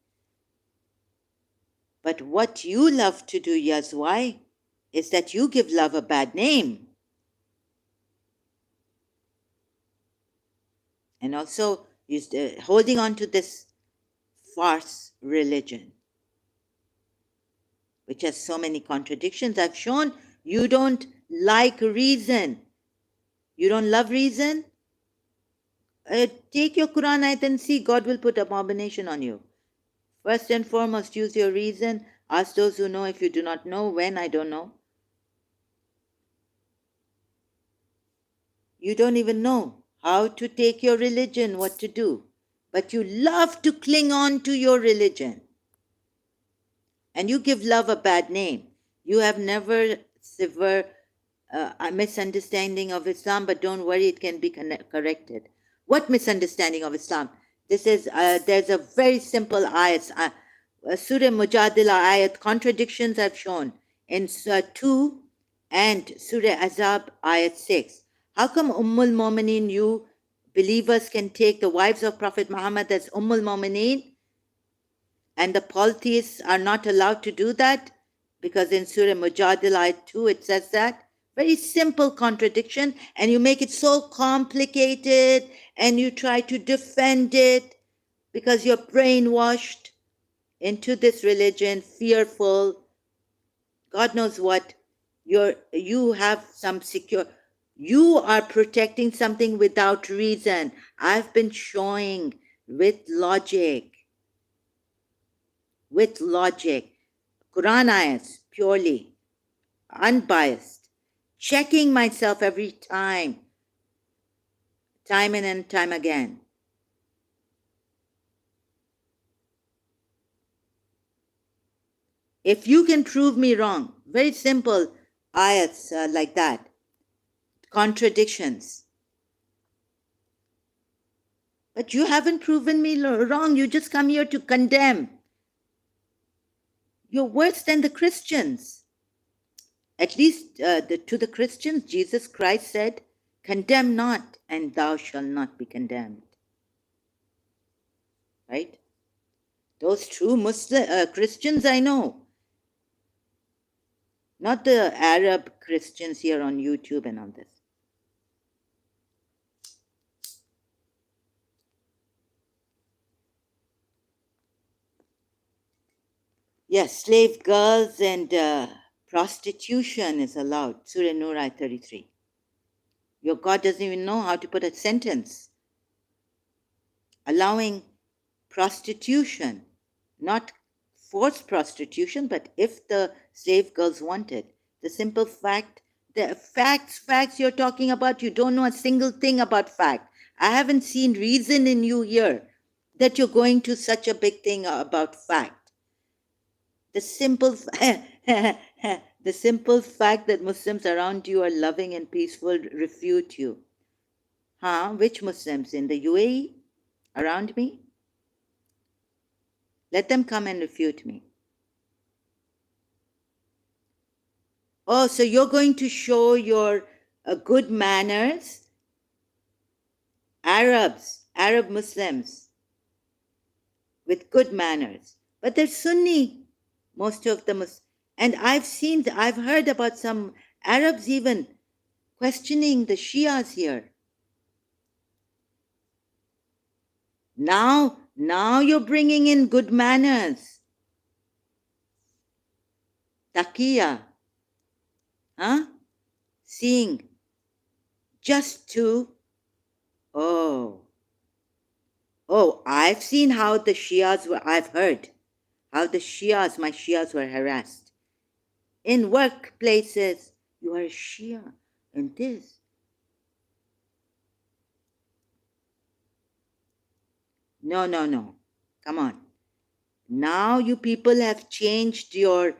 But what you love to do, Yazwai, is that you give love a bad name. And also, holding on to this farce religion, which has so many contradictions. I've shown you don't like reason. You don't love reason? Take your Quran ayat and see God will put abomination on you. First and foremost, use your reason. Ask those who know. If you do not know, when, I don't know. You don't even know how to take your religion, what to do. But you love to cling on to your religion. And you give love a bad name. You have never severe a misunderstanding of Islam, but don't worry, it can be corrected. What misunderstanding of Islam? This is, there's a very simple ayat, Surah Mujadila ayat, contradictions I've shown in Surah 2 and Surah Azab ayat 6. How come Ummul Mu'mineen, you believers can take the wives of Prophet Muhammad as Ummul Mu'mineen, and the polytheists are not allowed to do that? Because in Surah Mujadila ayat 2 it says that. Very simple contradiction, and you make it so complicated and you try to defend it because you're brainwashed into this religion, fearful. God knows what. You have some secure. You are protecting something without reason. I've been showing with logic. Quran ayats, purely, unbiased. Checking myself every time in and time again. If you can prove me wrong, very simple ayats like that, contradictions. But you haven't proven me wrong. You just come here to condemn. You're worse than the Christians. At least to the Christians, Jesus Christ said, condemn not, and thou shalt not be condemned. Right? Those true Christians I know. Not the Arab Christians here on YouTube and all this. Yes, slave girls and prostitution is allowed. Surah Nur ayat 33. Your God doesn't even know how to put a sentence. Allowing prostitution, not forced prostitution, but if the slave girls wanted. The simple fact, the facts you're talking about, you don't know a single thing about fact. I haven't seen reason in you here that you're going to such a big thing about fact. The simple, The simple fact that Muslims around you are loving and peaceful refute you. Huh? Which Muslims? In the UAE? Around me? Let them come and refute me. Oh, so you're going to show your good manners? Arab Muslims with good manners. But they're Sunni, most of them. And I've heard about some Arabs even questioning the Shias here. Now you're bringing in good manners. Taqiyya. Huh? Seeing just to, oh, I've seen how the Shias were, I've heard how the Shias, my Shias were harassed. In workplaces, you are a Shia and this. No. Come on. Now you people have changed your,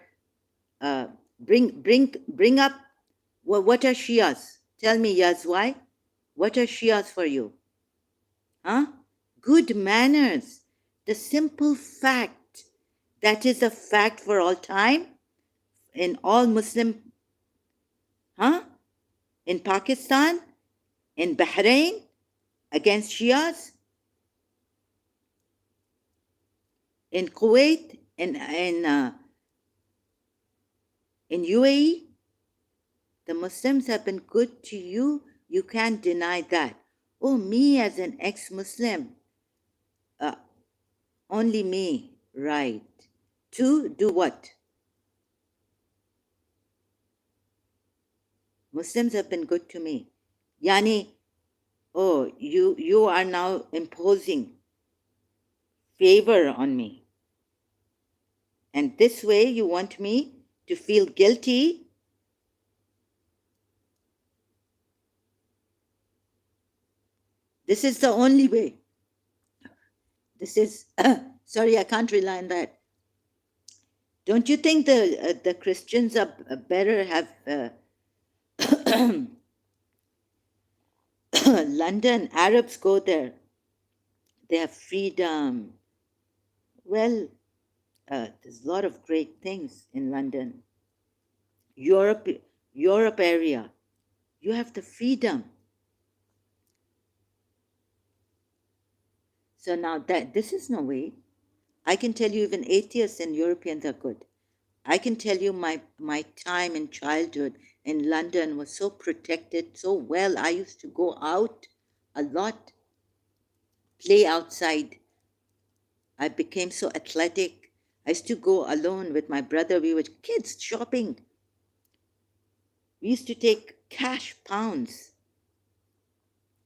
bring up, what are Shias? Tell me, Yazwai, what are Shias for you? Huh? Good manners. The simple fact that is a fact for all time in all Muslim, huh? In Pakistan, in Bahrain, against Shias, in Kuwait, in UAE, the Muslims have been good to you. You can't deny that. Oh, me as an ex-Muslim, only me, right. To do what? Muslims have been good to me. Yani, oh, you are now imposing favor on me. And this way you want me to feel guilty. This is the only way. This is, sorry, I can't rely on that. Don't you think the Christians are better have London, Arabs go there. They have freedom. Well, there's a lot of great things in London. Europe area, you have the freedom. So now that this is no way. I can tell you even atheists and Europeans are good. I can tell you my time in childhood in London was so protected, so well. I used to go out a lot, play outside. I became so athletic. I used to go alone with my brother. We were kids shopping. We used to take cash, pounds.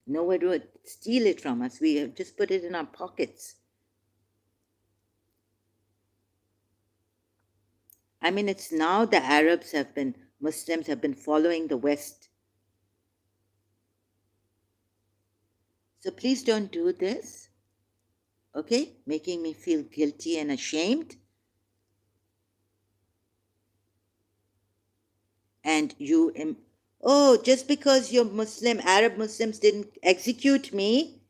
Nobody would steal it from us. We just put it in our pockets. I mean, it's now the Muslims have been following the West. So please don't do this, okay? Making me feel guilty and ashamed. And just because you're Muslim, Arab Muslims didn't execute me,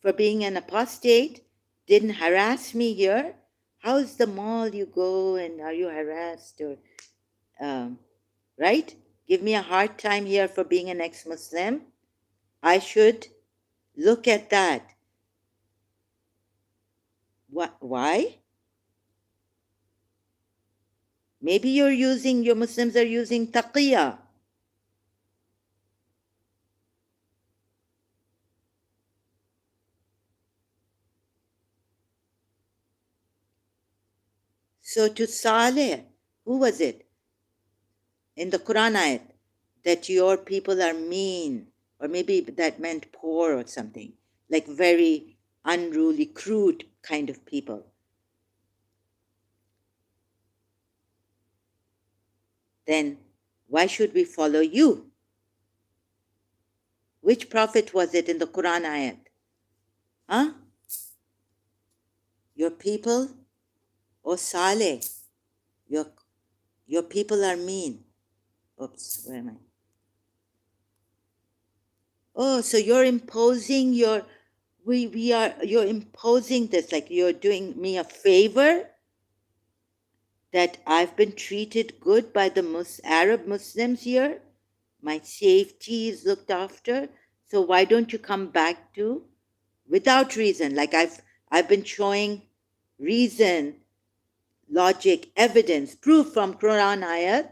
for being an apostate, didn't harass me here. How's the mall you go and are you harassed or, right? Give me a hard time here for being an ex-Muslim. I should look at that. Why? Maybe your Muslims are using taqiyya. So to Saleh, who was it? In the Quran ayat, that your people are mean, or maybe that meant poor or something, like very unruly, crude kind of people. Then why should we follow you? Which prophet was it in the Quran ayat? Huh? Your people Oh, Saleh, your, your people are mean. Oops, where am I? Oh, so you're imposing you're imposing this, like you're doing me a favor that I've been treated good by the Arab Muslims here. My safety is looked after. So why don't you come back to without reason? Like I've been showing reason, logic, evidence, proof from Quran ayat,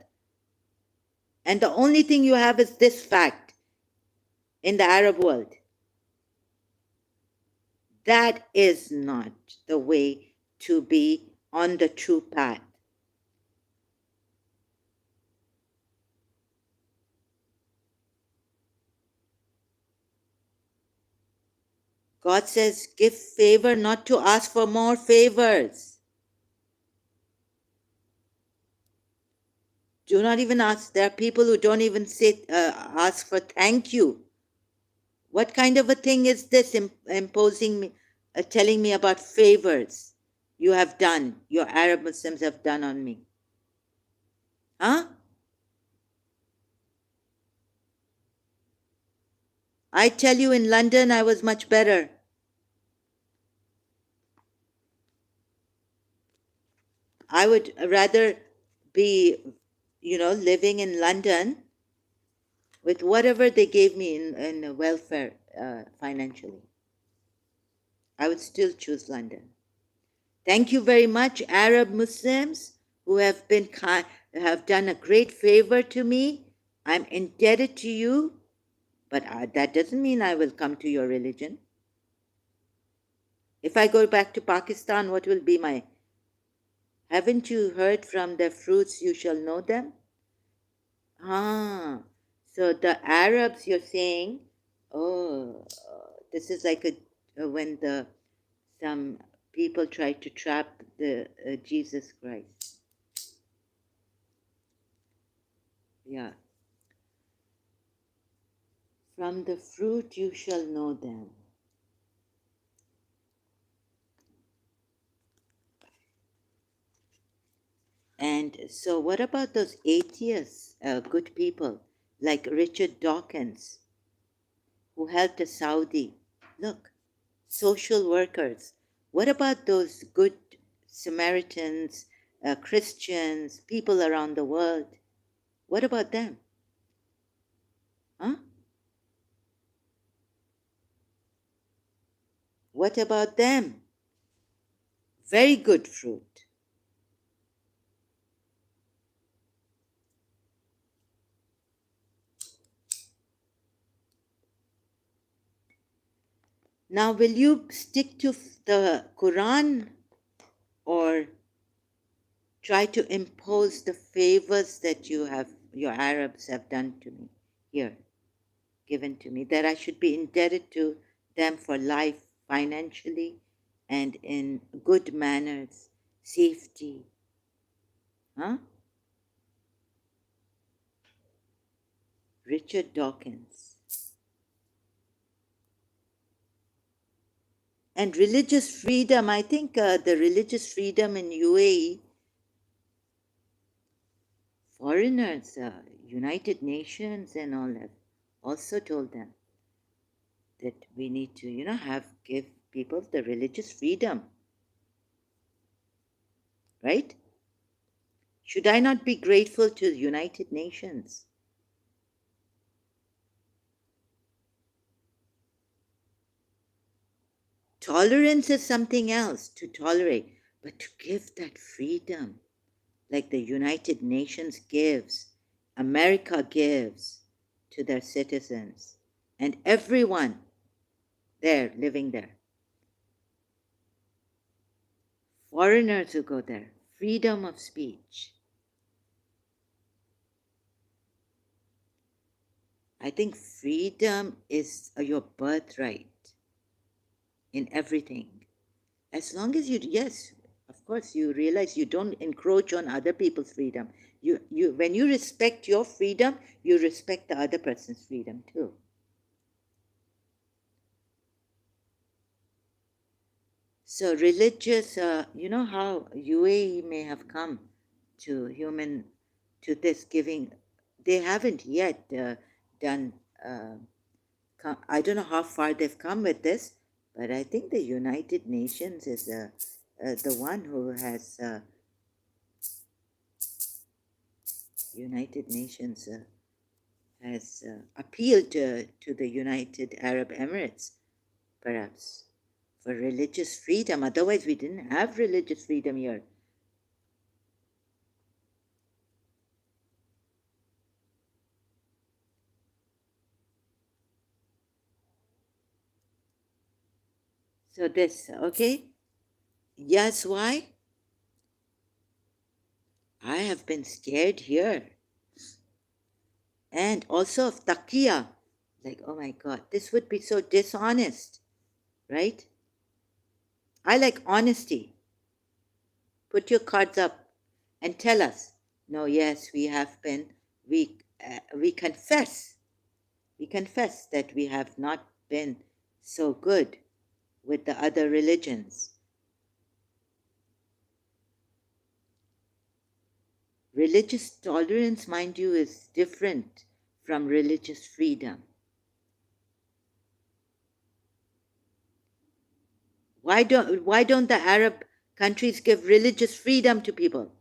and the only thing you have is this fact in the Arab world. That is not the way to be on the true path. God says, give favor, not to ask for more favors. Do not even ask. There are people who don't even ask for thank you. What kind of a thing is this, imposing me, telling me about favors you have done, your Arab Muslims have done on me? Huh? I tell you, in London, I was much better. I would rather be, living in London with whatever they gave me in welfare financially. I would still choose London. Thank you very much, Arab Muslims, who have have done a great favor to me. I'm indebted to you, but that doesn't mean I will come to your religion. If I go back to Pakistan, what will be my... Haven't you heard from the fruits you shall know them? So the Arabs, you're saying, oh, this is like when some people try to trap the Jesus Christ. Yeah. From the fruit you shall know them. And so what about those atheists, good people, like Richard Dawkins, who helped a Saudi? Look, social workers. What about those good Samaritans, Christians, people around the world? What about them? Huh? What about them? Very good fruit. Now, will you stick to the Quran or try to impose the favors that your Arabs have done to me here, given to me, that I should be indebted to them for life financially and in good manners, safety? Huh? Richard Dawkins. And religious freedom, I think the religious freedom in UAE, foreigners, United Nations and all that, also told them that we need to, give people the religious freedom. Right? Should I not be grateful to the United Nations? Tolerance is something else, to tolerate, but to give that freedom, like the United Nations gives, America gives to their citizens, and everyone there living there. Foreigners who go there, freedom of speech. I think freedom is your birthright in everything. As long as yes, of course, you realize you don't encroach on other people's freedom. When you respect your freedom, you respect the other person's freedom too. So religious, you know how UAE may have come to this giving. They haven't yet done, I don't know how far they've come with this, but I think the United Nations is the one who has, United Nations has appealed to the United Arab Emirates, perhaps, for religious freedom. Otherwise, we didn't have religious freedom here. So this, okay? Yes, why? I have been scared here. And also of taqiyya. Like, oh my God, this would be so dishonest, right? I like honesty. Put your cards up and tell us. No, yes, we have been, we confess. We confess that we have not been so good with the other religions. Religious tolerance, mind you, is different from religious freedom. Why don't the Arab countries give religious freedom to people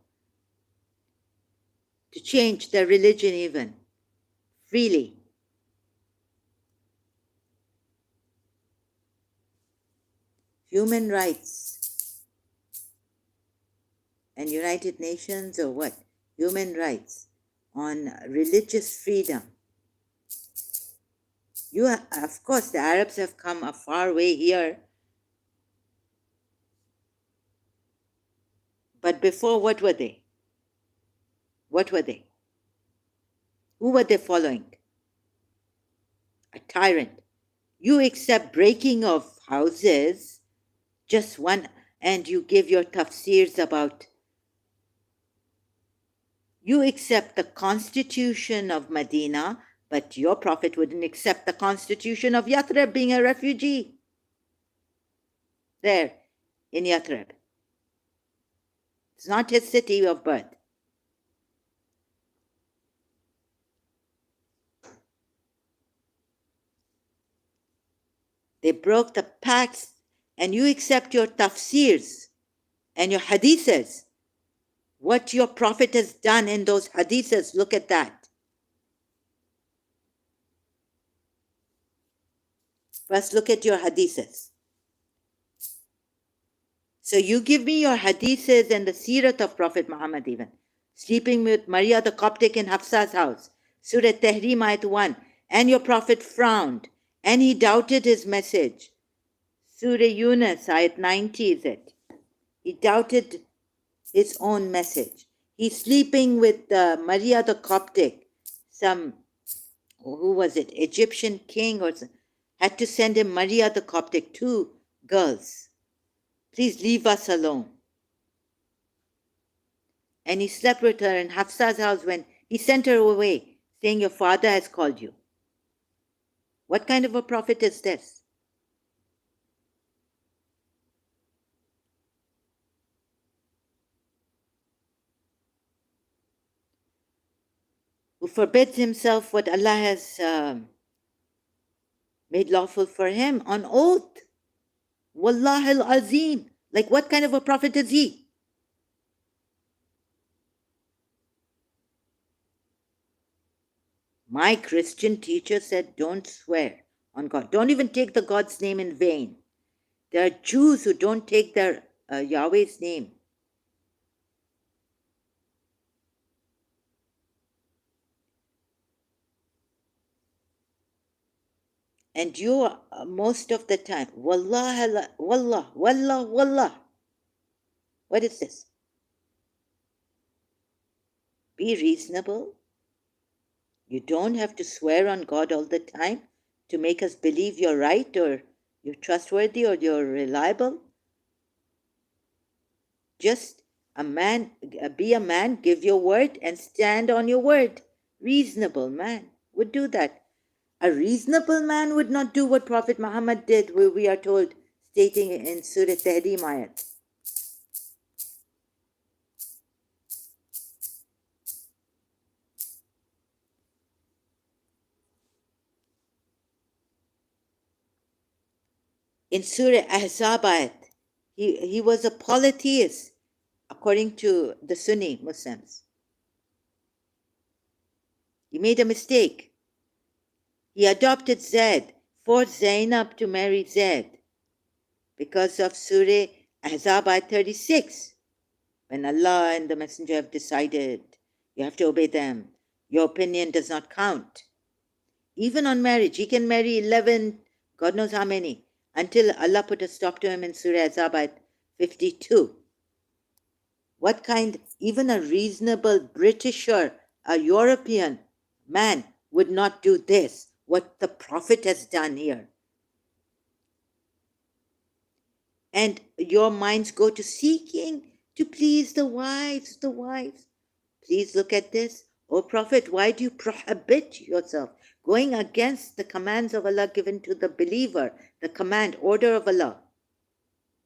to change their religion even freely? Human rights and United Nations or what? Human rights on religious freedom. Of course, the Arabs have come a far way here. But before, what were they? What were they? Who were they following? A tyrant. You accept breaking of houses, just one, and you give your tafsirs about. You accept the constitution of Medina, but your prophet wouldn't accept the constitution of Yathrib, being a refugee there in Yathrib. It's not his city of birth. They broke the pacts, and you accept your tafsirs and your hadiths. What your prophet has done in those hadiths, look at that. First, look at your hadiths. So you give me your hadiths and the seerat of Prophet Muhammad even. Sleeping with Maria the Coptic in Hafsa's house. Surah Tahrim ayat 1. And your prophet frowned and he doubted his message. Surah Yunus ayat 90 is it. He doubted his own message. He's sleeping with Maria the Coptic. Some, who was it, Egyptian king or something, had to send him Maria the Coptic, 2 girls. Please leave us alone. And he slept with her in Hafsa's house when he sent her away, saying, your father has called you. What kind of a prophet is this? Who forbids himself what Allah has made lawful for him on oath. Wallah al-Azim. Like what kind of a prophet is he? My Christian teacher said, don't swear on God. Don't even take the God's name in vain. There are Jews who don't take their Yahweh's name. And you are most of the time, Wallah, Wallah, Wallah, Wallah. What is this? Be reasonable. You don't have to swear on God all the time to make us believe you're right or you're trustworthy or you're reliable. Just be a man, give your word and stand on your word. Reasonable man would do that. A reasonable man would not do what Prophet Muhammad did, where we are told, stating in Surah Tahrim ayat. In Surah Ahzab ayat, he was a polytheist according to the Sunni Muslims. He made a mistake. He adopted Zaid, forced Zainab to marry Zaid because of Surah Ahzab ayat 36. When Allah and the Messenger have decided, you have to obey them. Your opinion does not count. Even on marriage, he can marry 11, God knows how many, until Allah put a stop to him in Surah Ahzab ayat 52. What kind, even a reasonable Britisher, a European man would not do this, what the Prophet has done here. And your minds go to seeking to please the wives, the wives. Please look at this. O Prophet, why do you prohibit yourself going against the commands of Allah given to the believer, the command, order of Allah?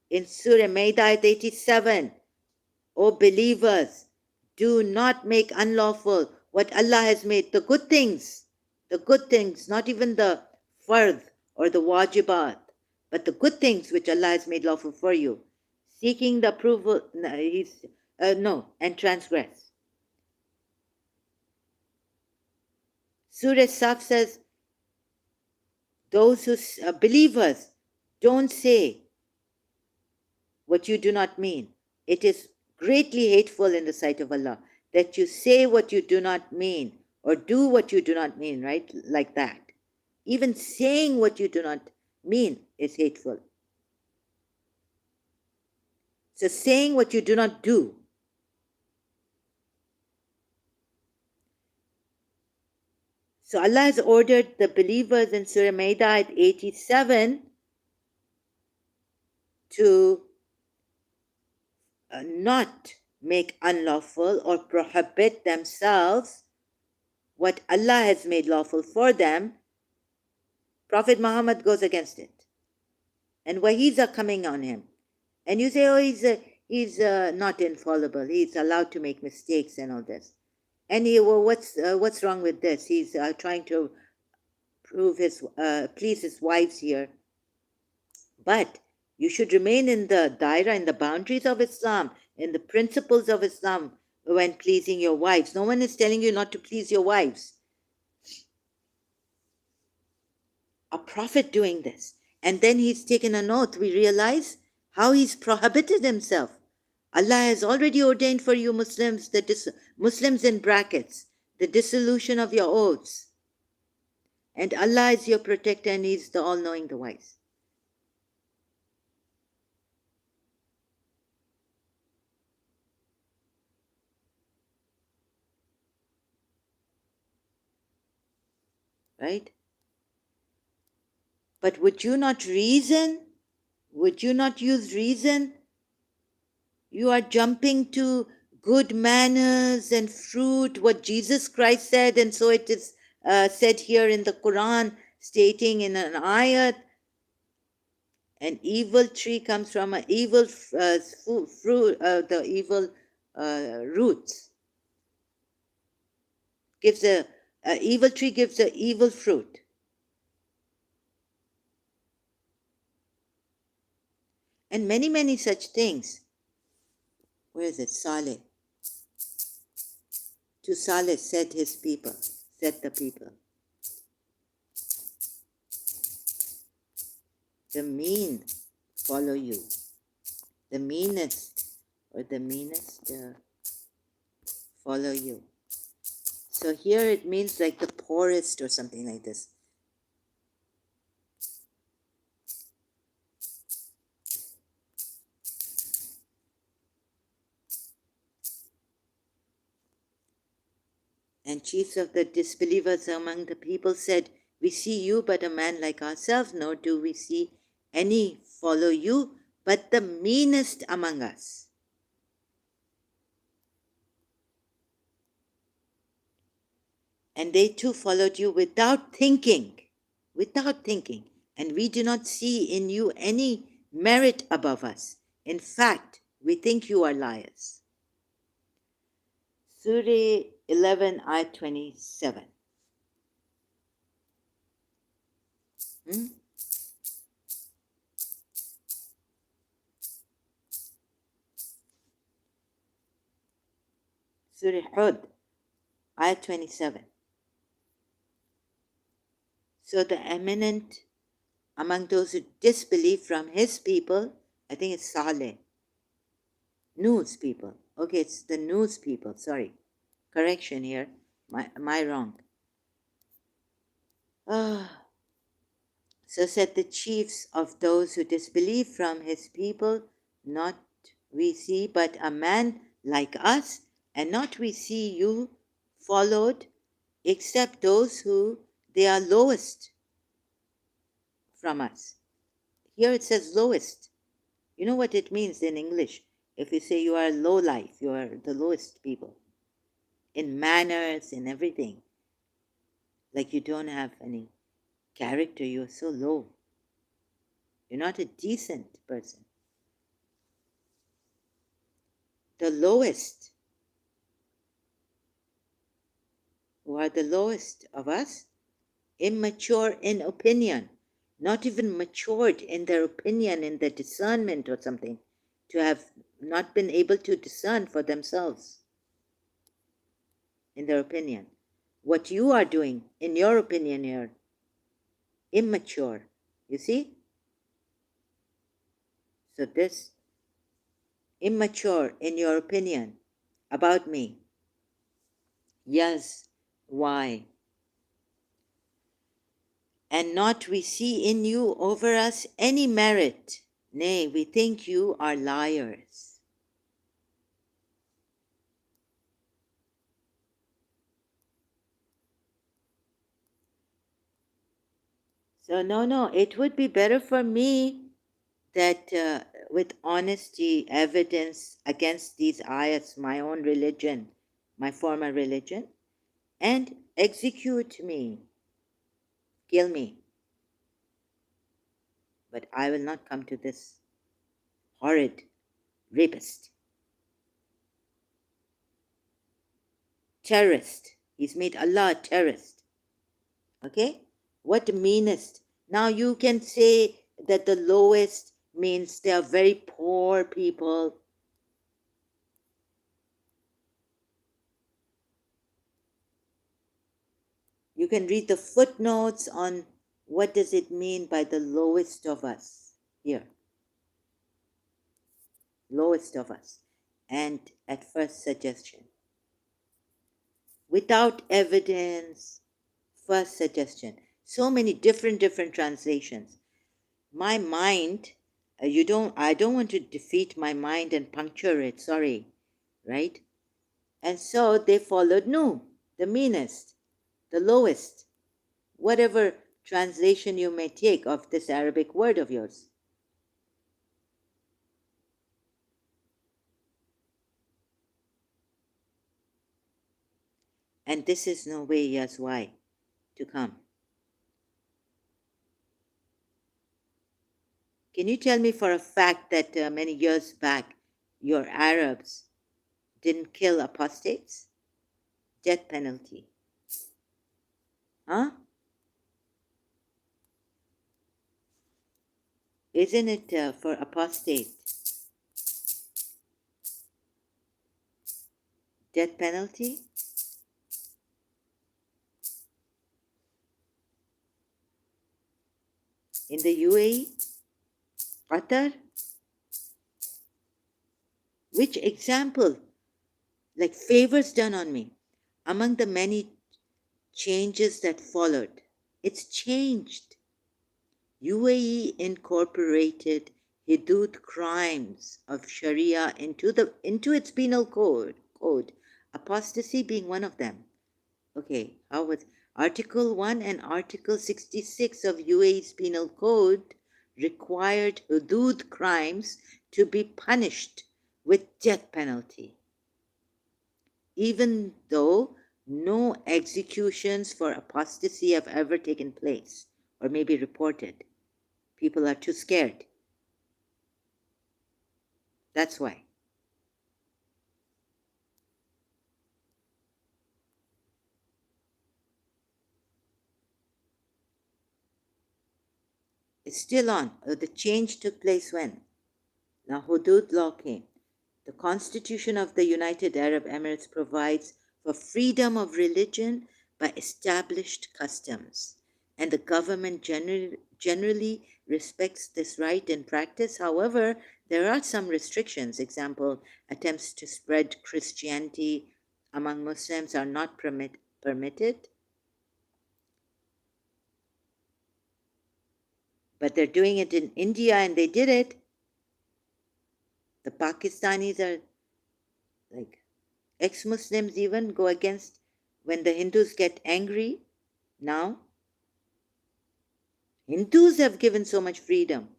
In Surah Ma'idah 87, O believers, do not make unlawful what Allah has made, the good things, not even the fard or the wajibat, but the good things which Allah has made lawful for you, seeking the approval, and transgress. Surah Saf says, those who believers, don't say what you do not mean. It is greatly hateful in the sight of Allah that you say what you do not mean or do what you do not mean, right? Like that. Even saying what you do not mean is hateful. So saying what you do not do. So Allah has ordered the believers in Surah Ma'idah 87 to not make unlawful or prohibit themselves what Allah has made lawful for them. Prophet Muhammad goes against it. And wahees are coming on him. And you say, oh, he's not infallible. He's allowed to make mistakes and all this. And what's wrong with this? He's trying to please his wives here. But you should remain in the daira, in the boundaries of Islam, in the principles of Islam when pleasing your wives. No one is telling you not to please your wives. A prophet doing this. And then he's taken an oath. We realize how he's prohibited himself. Allah has already ordained for you Muslims, Muslims in brackets, the dissolution of your oaths. And Allah is your protector and He's the all-knowing, the wise. Right? But would you not reason? Would you not use reason? You are jumping to good manners and fruit, what Jesus Christ said, and so it is said here in the Quran, stating in an ayat, an evil tree comes from an evil fruit, the evil roots. Evil tree gives an evil fruit. And many, many such things. Where is it? Saleh. To Saleh said the people. The mean follow you. The meanest follow you. So here it means like the poorest or something like this. And chiefs of the disbelievers among the people said, we see you but a man like ourselves, nor do we see any follow you but the meanest among us. And they too followed you without thinking, and we do not see in you any merit above us. In fact, we think you are liars. Surah 11, ayat 27. Hmm? Surah Hud, ayat 27. So the eminent among those who disbelieve from his people, I think it's Saleh, news people. Okay, it's the news people. Sorry. Correction here. Am I wrong? Ah. So said the chiefs of those who disbelieve from his people, not we see, but a man like us, and not we see you followed, except those who they are lowest from us. Here it says lowest. You know what it means in English? If you say you are low life, you are the lowest people. In manners, in everything. Like you don't have any character, you're so low. You're not a decent person. The lowest, who are the lowest of us, immature in opinion, not even matured in their opinion, in their discernment or something, to have not been able to discern for themselves in their opinion. What you are doing, in your opinion here, immature. You see? So this, immature in your opinion about me. Yes, why? And not we see in you over us any merit. Nay, we think you are liars. So no, it would be better for me that with honesty, evidence against these ayats, my own religion, my former religion, and execute me, kill me. But I will not come to this horrid rapist, terrorist. He's made Allah a terrorist. Okay? What meanest? Now you can say that the lowest means they are very poor people. You can read the footnotes on what does it mean by the lowest of us here. Lowest of us. And at first suggestion. Without evidence, first suggestion. So many different translations. My mind, I don't want to defeat my mind and puncture it, sorry, right? And so they followed no, the meanest, the lowest, whatever translation you may take of this Arabic word of yours. And this is no way, yes, why, to come. Can you tell me for a fact that many years back, your Arabs didn't kill apostates? Death penalty. Huh? Isn't it for apostate? Death penalty? In the UAE? Qatar? Which example? Like favors done on me. Among the many changes that followed, it's changed. UAE incorporated hudud crimes of Sharia into its penal code, apostasy being one of them. Okay, how was Article 1 and Article 66 of UAE's penal code required hudud crimes to be punished with death penalty, even though no executions for apostasy have ever taken place or may be reported. People are too scared. That's why. It's still on. The change took place when? Now, Hudud law came. The Constitution of the United Arab Emirates provides for freedom of religion by established customs, and the government generally respects this right in practice. However, there are some restrictions. Example, attempts to spread Christianity among Muslims are not permitted, but they're doing it in India and they did it. The Pakistanis are like ex-Muslims even go against when the Hindus get angry. Now, Hindus have given so much freedom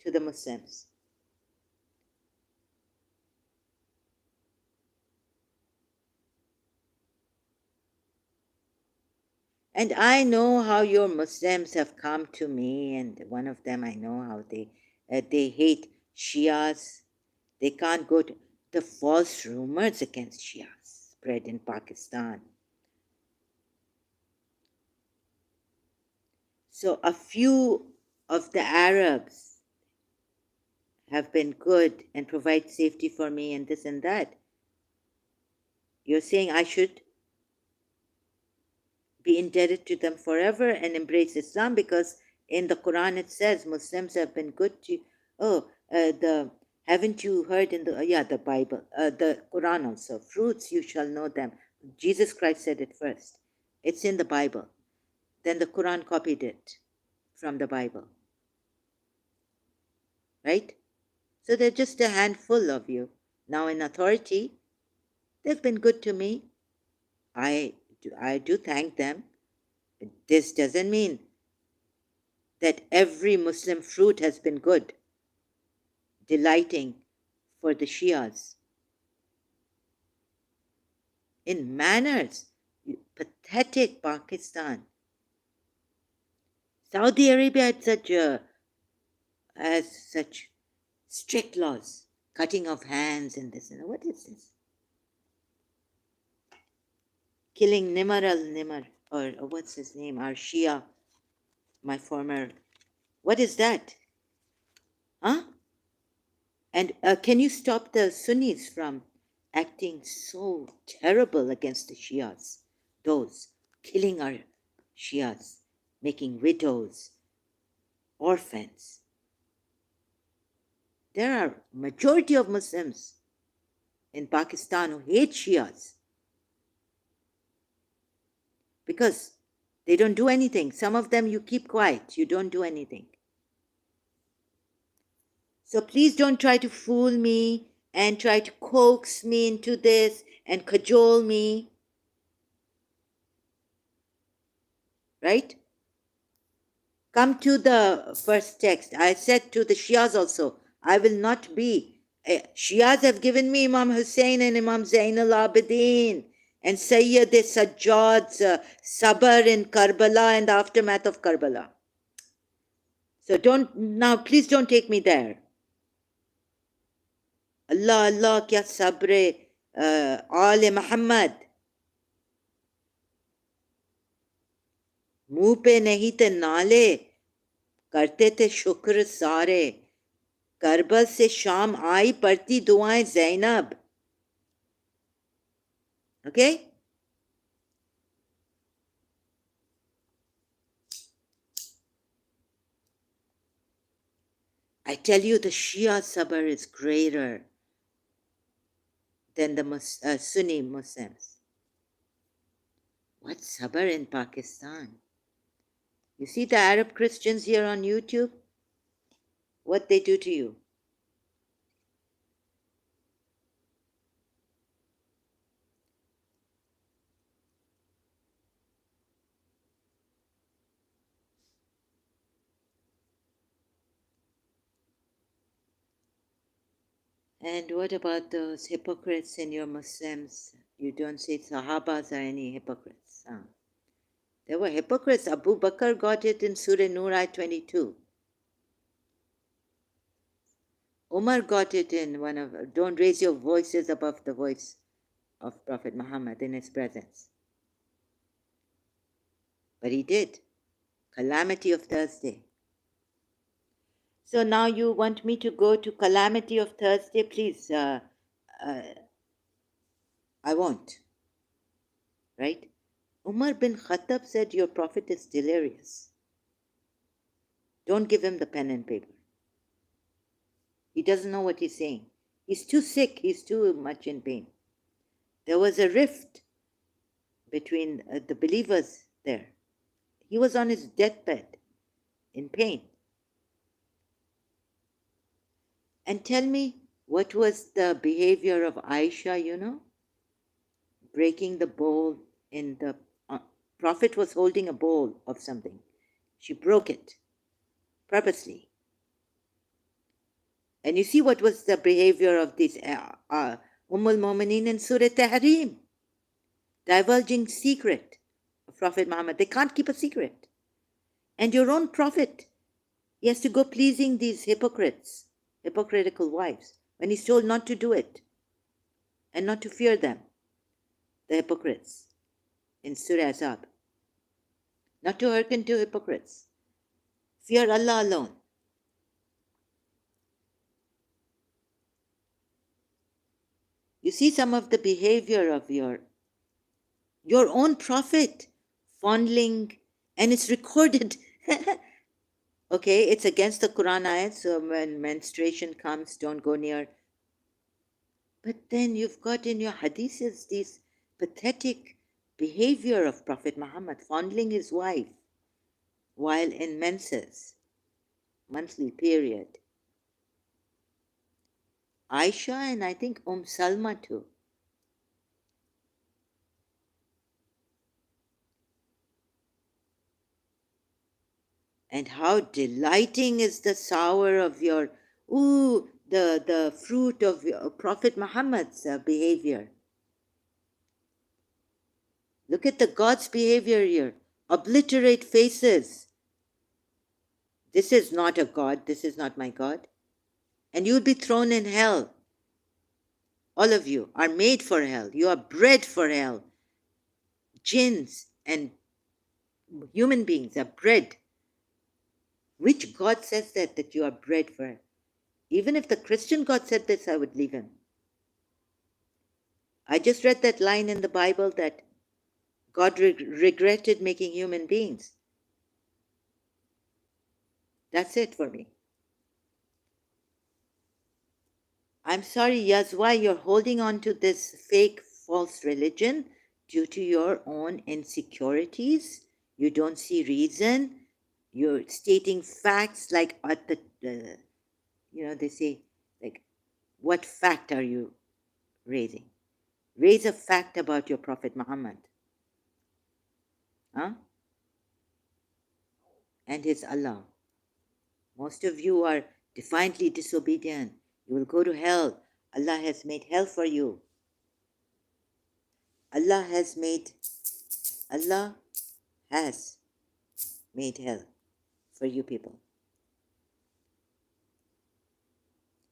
to the Muslims. And I know how your Muslims have come to me, and one of them I know how they hate Shias. They can't go to the false rumors against Shias spread in Pakistan. So a few of the Arabs have been good and provide safety for me and this and that. You're saying I should be indebted to them forever and embrace Islam because in the Quran it says Muslims have been good to you. Oh, the haven't you heard in the Bible, the Quran also, fruits you shall know them. Jesus Christ said it first. It's in the Bible. Then the Quran copied it from the Bible. Right? So they're just a handful of you. Now in authority, they've been good to me. I do thank them. This doesn't mean that every Muslim fruit has been good, delighting for the Shias. In manners, pathetic Pakistan. Saudi Arabia has such strict laws, cutting of hands and this and that. What is this? Killing Nimar al-Nimar, or what's his name, our Shia, my former. What is that? Huh? And can you stop the Sunnis from acting so terrible against the Shias? Those killing our Shias, making widows, orphans. There are majority of Muslims in Pakistan who hate Shias because they don't do anything. Some of them you keep quiet, you don't do anything. So please don't try to fool me and try to coax me into this and cajole me. Right? Come to the first text. I said to the Shias also, I will not be. Shias have given me Imam Hussein and Imam Zain al-Abidin and Sayyid Sajjad's sabr in Karbala and the aftermath of Karbala. So please don't take me there. Allah, Allah, kya sabre, Aale Muhammad. मुंह पे नहीं थे नाले करते थे शुक्र सारे करबल से शाम आई पढ़ती दुआएं Zainab. Okay? I tell you, the Shia sabr is greater than the Sunni Muslims. What sabr in Pakistan? You see the Arab Christians here on YouTube? What they do to you? And what about those hypocrites in your Muslims? You don't say Sahabas are any hypocrites. Huh? There were hypocrites. Abu Bakr got it in Surah Nur ayat 22. Umar got it in one of, don't raise your voices above the voice of Prophet Muhammad in his presence. But he did. Calamity of Thursday. So now you want me to go to Calamity of Thursday? Please, I won't. Right? Umar bin Khattab said, your prophet is delirious. Don't give him the pen and paper. He doesn't know what he's saying. He's too sick. He's too much in pain. There was a rift between the believers there. He was on his deathbed in pain. And tell me, what was the behavior of Aisha, you know? Breaking the bowl in the... Prophet was holding a bowl of something. She broke it purposely. And you see what was the behavior of this Umm al-Mu'mineen in Surah Tahrim, divulging secret of Prophet Muhammad. They can't keep a secret. And your own prophet, he has to go pleasing these hypocrites, hypocritical wives, when he's told not to do it and not to fear them, the hypocrites in Surah Azab. Not to hearken to hypocrites. Fear Allah alone. You see some of the behavior of your own prophet fondling, and it's recorded. Okay, it's against the Quran ayat, so when menstruation comes, don't go near. But then you've got in your hadiths this pathetic behavior of Prophet Muhammad fondling his wife while in menses, monthly period. Aisha and I think Salma too. And how delighting is the sour of your, the fruit of your Prophet Muhammad's behavior. Look at the God's behavior here. Obliterate faces. This is not a God. This is not my God. And you'll be thrown in hell. All of you are made for hell. You are bred for hell. Jinns and human beings are bred. Which God says that you are bred for? Even if the Christian God said this, I would leave him. I just read that line in the Bible that God regretted making human beings. That's it for me. I'm sorry, Yazwa, you're holding on to this fake, false religion due to your own insecurities. You don't see reason. You're stating facts like at the, they say, like, what fact are you raising? Raise a fact about your Prophet Muhammad. Huh? And his Allah. Most of you are defiantly disobedient. You will go to hell. Allah has made hell for you. Allah has made hell for you people.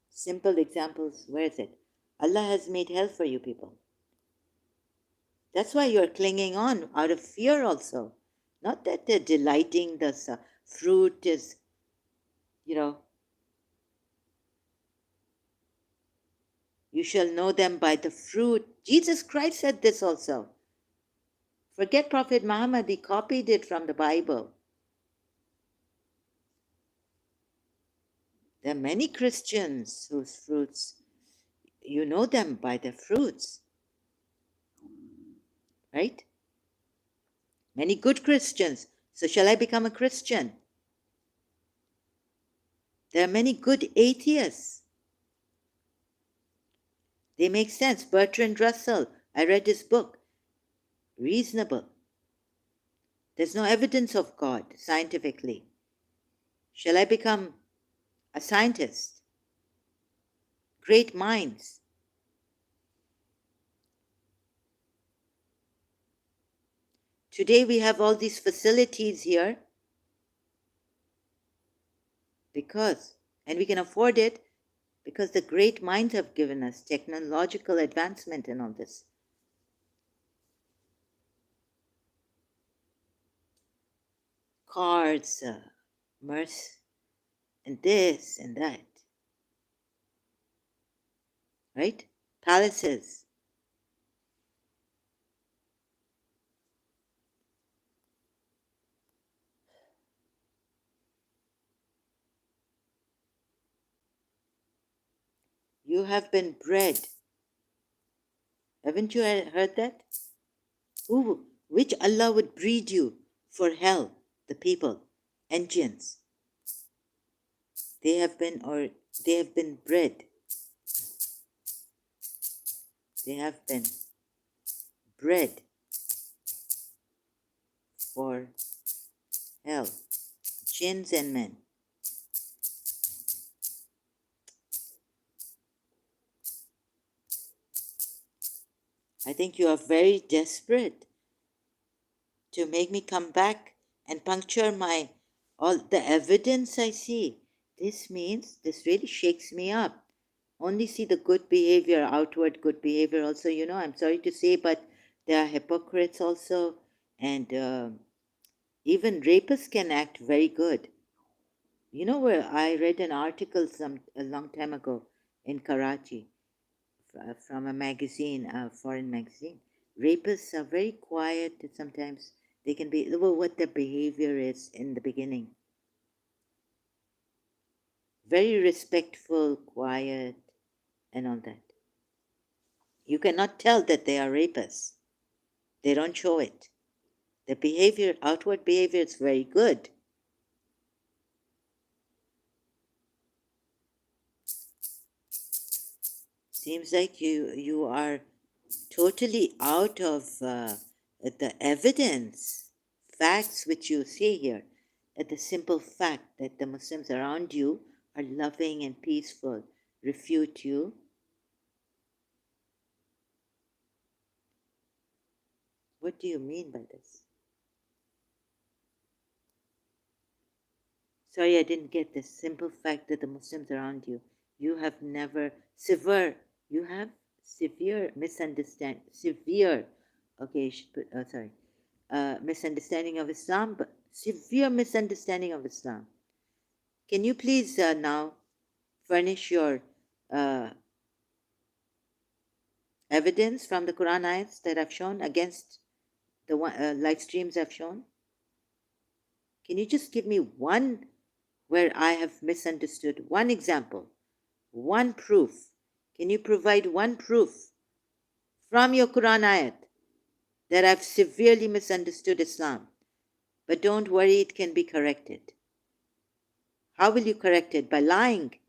Simple examples. Where is it? Allah has made hell for you people. That's why you're clinging on out of fear also. Not that they're delighting the fruit is, you shall know them by the fruit. Jesus Christ said this also. Forget Prophet Muhammad, he copied it from the Bible. There are many Christians whose fruits, you know them by their fruits. Right? Many good Christians. So shall I become a Christian? There are many good atheists. They make sense. Bertrand Russell, I read his book. Reasonable. There's no evidence of God scientifically. Shall I become a scientist? Great minds. Today we have all these facilities here and we can afford it because the great minds have given us technological advancement and all this. Cars, mercy, and this and that, right? Palaces. You have been bred. Haven't you heard that? Which Allah would breed you for hell? The people, engines. They have been bred. They have been bred for hell. Jinns and men. I think you are very desperate to make me come back and puncture all the evidence I see. This means this really shakes me up. Only see the good behavior, outward good behavior. Also, I'm sorry to say, but there are hypocrites also, and even rapists can act very good. Where I read an article a long time ago in Karachi from a magazine, a foreign magazine. Rapists are very quiet. Sometimes they can be, well, what their behavior is in the beginning. Very respectful, quiet, and all that. You cannot tell that they are rapists. They don't show it. The behavior, outward behavior is very good. Seems like you are totally out of the evidence, facts which you see here. The simple fact that the Muslims around you are loving and peaceful refute you. What do you mean by this? Sorry, I didn't get the simple fact that the Muslims around you, you have never you have severe okay, you should put, misunderstanding of Islam, but severe misunderstanding of Islam. Can you please now furnish your evidence from the Quran ayats that I've shown against the live streams I've shown? Can you just give me one where I have misunderstood? One example, one proof. Can you provide one proof from your Quran ayat that I've severely misunderstood Islam? But don't worry, it can be corrected. How will you correct it? By lying,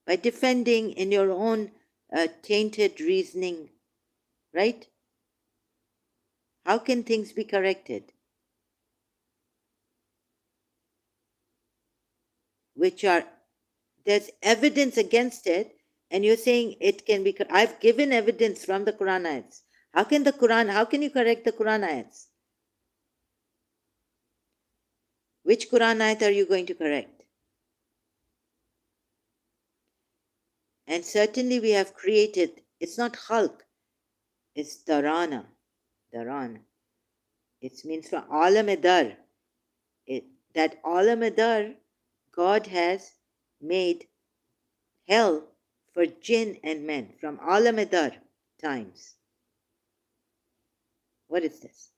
by defending in your own tainted reasoning, right? How can things be corrected? There's evidence against it, and you're saying it can be. I've given evidence from the Quran ayats. How can you correct the Quran ayats? Which Quran ayat are you going to correct? And certainly we have created, it's not khalq, it's darana. It means from alam-e-dar. That alam-e-dar, God has made hell for jinn and men from alam-e-dar times. What is this?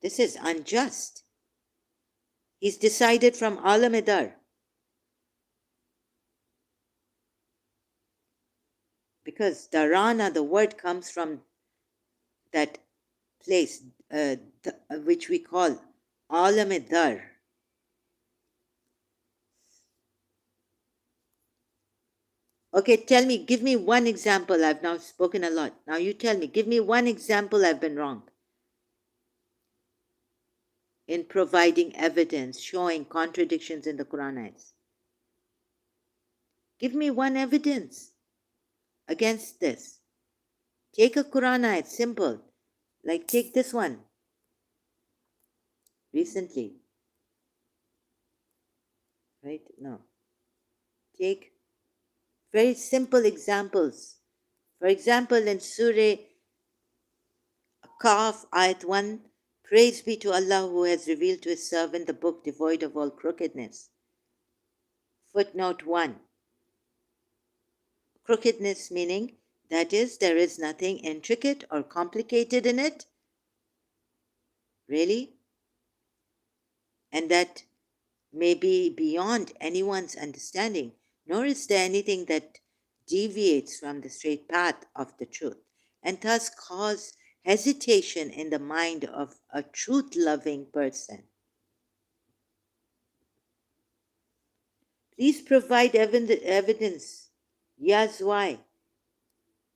This is unjust. He's decided from alam-e-dar. Because darana, the word comes from that place which we call alam-e-dar. Okay, tell me, give me one example. I've now spoken a lot. Now you tell me, give me one example I've been wrong in providing evidence showing contradictions in the Quran ayats. Give me one evidence against this. Take a Quran ayat, simple. Like take this one. Recently. right? No. Take very simple examples. For example, in Surah Kaf, Ayat 1, praise be to Allah who has revealed to his servant the book devoid of all crookedness. Footnote 1. Crookedness meaning, that is, there is nothing intricate or complicated in it, really, and that may be beyond anyone's understanding, nor is there anything that deviates from the straight path of the truth, and thus cause hesitation in the mind of a truth loving person. Please provide evidence. Yes, why?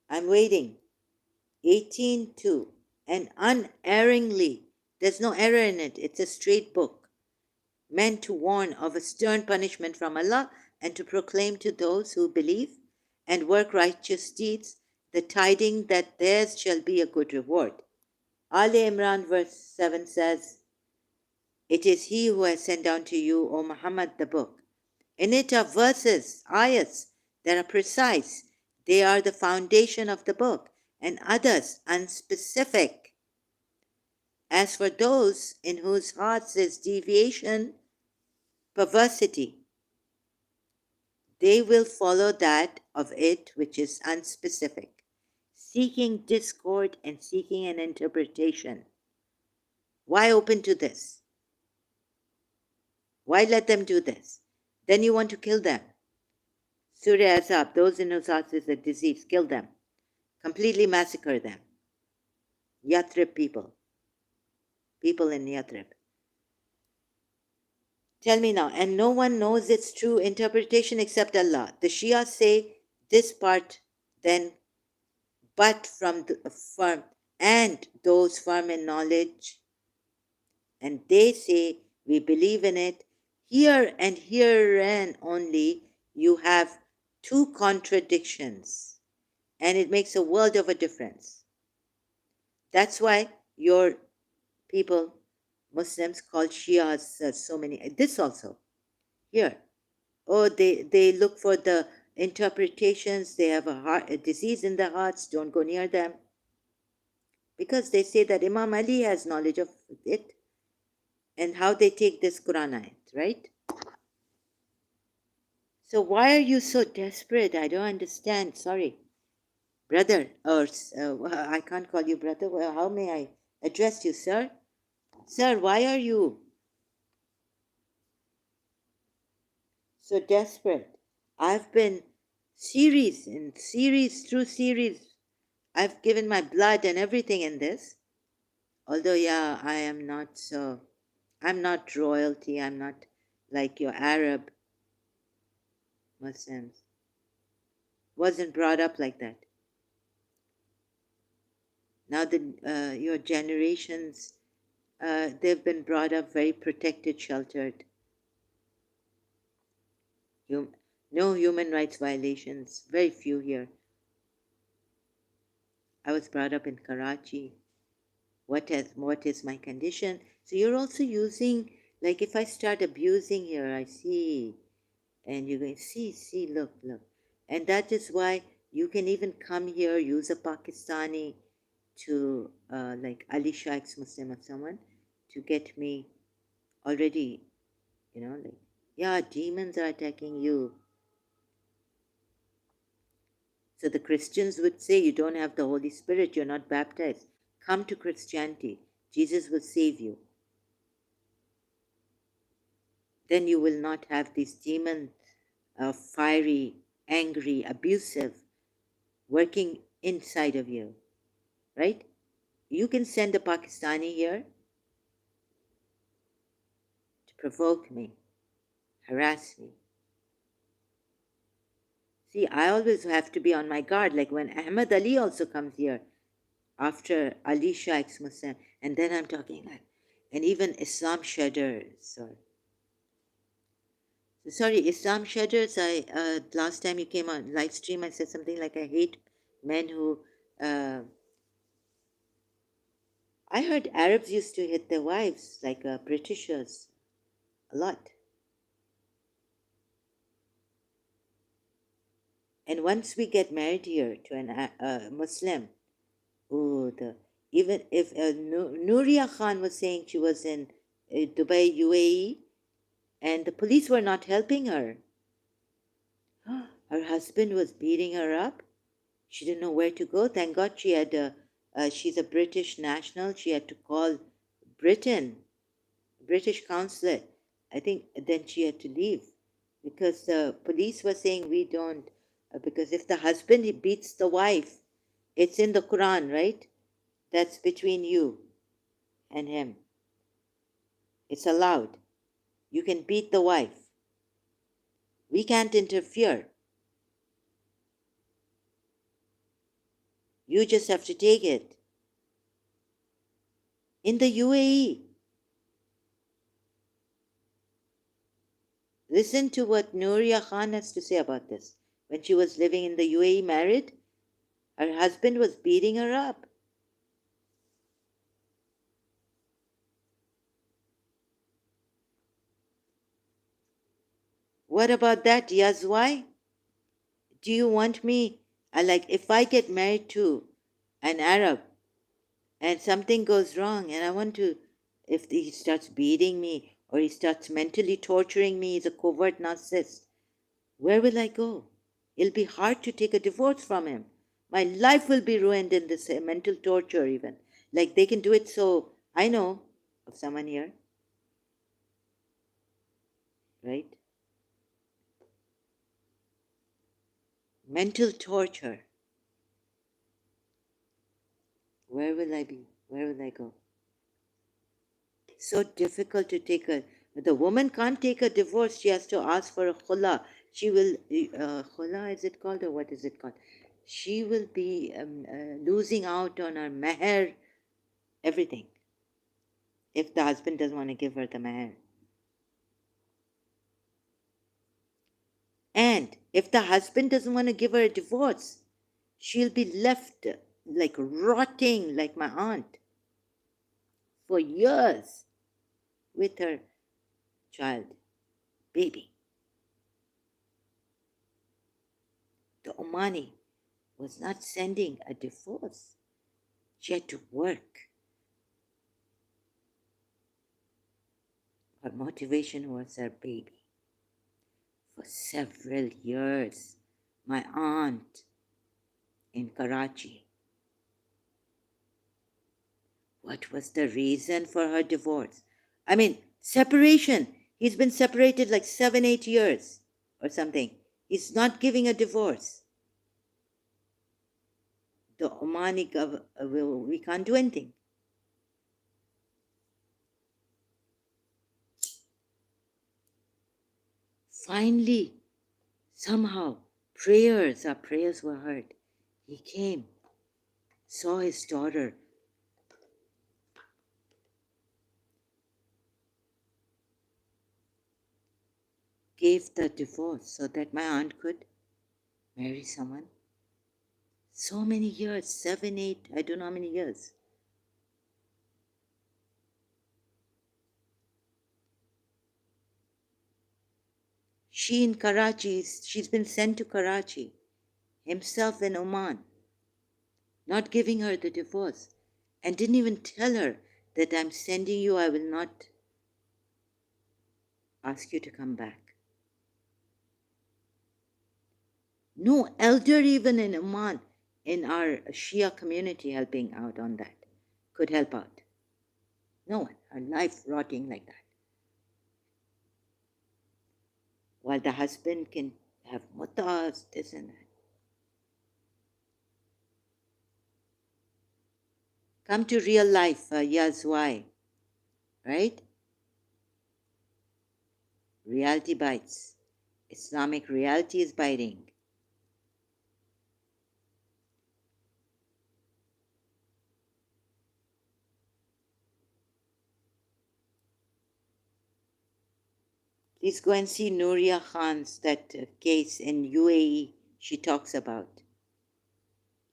I'm waiting. 18:2. And unerringly, there's no error in it, it's a straight book, meant to warn of a stern punishment from Allah and to proclaim to those who believe and work righteous deeds the tiding that theirs shall be a good reward. Ali Imran verse 7 says, "It is He who has sent down to you, O Muhammad, the book. In it are verses, ayats, that are precise. They are the foundation of the book, and others unspecific. As for those in whose hearts is deviation, perversity, they will follow that of it which is unspecific, seeking discord and seeking an interpretation." Why open to this? Why let them do this? Then you want to kill them. Surah Azab, those in whose hearts is a disease, kill them. Completely massacre them. Yathrib people in Yathrib. Tell me now, and no one knows its true interpretation except Allah. The Shia say this part then, but from the firm, and those firm in knowledge, and they say we believe in it. Here and herein only you have two contradictions, and it makes a world of a difference. That's why your people, Muslims, call Shias so many. This also, here. Oh, they look for the interpretations. They have a disease in their hearts. Don't go near them. Because they say that Imam Ali has knowledge of it and how they take this Quran ayat, right? So why are you so desperate? I don't understand. Sorry. Brother, or I can't call you brother. Well, how may I address you, sir? Sir, why are you so desperate? I've been series and series through series. I've given my blood and everything in this. Although, yeah, I'm not royalty. I'm not like your Arab Muslims. Wasn't brought up like that. Now your generations, they've been brought up very protected, sheltered. No human rights violations, very few here. I was brought up in Karachi. What is my condition? So you're also using, like if I start abusing here, I see, and you're going, see, look. And that is why you can even come here, use a Pakistani to, like Ali Shah, ex-Muslim or someone, to get me already, like, yeah, demons are attacking you. So the Christians would say, you don't have the Holy Spirit, you're not baptized. Come to Christianity. Jesus will save you. Then you will not have these demons, fiery, angry, abusive, working inside of you, right? You can send a Pakistani here to provoke me, harass me. See, I always have to be on my guard, like when Ahmad Ali also comes here, after Ali Shah, ex-Muslim, and then I'm talking like, and even Islam Shadders, sorry, Islam Shadders, last time you came on live stream, I said something like, I hate men who, I heard Arabs used to hit their wives, like Britishers, a lot. And once we get married here to a Muslim, oh, even if Nuria Khan was saying she was in Dubai, UAE, and the police were not helping her. Her husband was beating her up. She didn't know where to go. Thank God she had she's a British national. She had to call Britain, British consulate. I think then she had to leave because the police were saying we don't, because if the husband he beats the wife, it's in the Quran, right? That's between you and him. It's allowed. You can beat the wife. We can't interfere. You just have to take it. In the UAE, listen to what Nuria Khan has to say about this. When she was living in the UAE married, her husband was beating her up. What about that, Yazwai? Do you want me, like, if I get married to an Arab and something goes wrong and I want to, if he starts beating me or he starts mentally torturing me, he's a covert narcissist, where will I go? It'll be hard to take a divorce from him. My life will be ruined in this mental torture, even. Like they can do it, so I know of someone here, right? Mental torture. Where will I be? Where will I go? So difficult to take a. The woman can't take a divorce. She has to ask for a khula. She will. Khula, is it called, or what is it called? She will be losing out on her meher, everything, if the husband doesn't want to give her the meher. And if the husband doesn't want to give her a divorce, she'll be left like rotting like my aunt for years with her child, baby. The Omani was not sending a divorce. She had to work. Her motivation was her baby. For several years, my aunt in Karachi. What was the reason for her divorce? I mean, separation. He's been separated like 7, 8 years or something. He's not giving a divorce. The Omani government, we can't do anything. Finally, somehow, our prayers were heard. He came, saw his daughter, gave the divorce so that my aunt could marry someone. So many years, 7, 8, I don't know how many years. She in Karachi, she's been sent to Karachi, himself in Oman, not giving her the divorce, and didn't even tell her that I'm sending you, I will not ask you to come back. No elder even in Oman, in our Shia community helping out on that, could help out. No one, her life rotting like that. While the husband can have mutas, this and that. Come to real life, Yazwai, right? Reality bites. Islamic reality is biting. Please go and see Nuria Khan's, that case in UAE she talks about.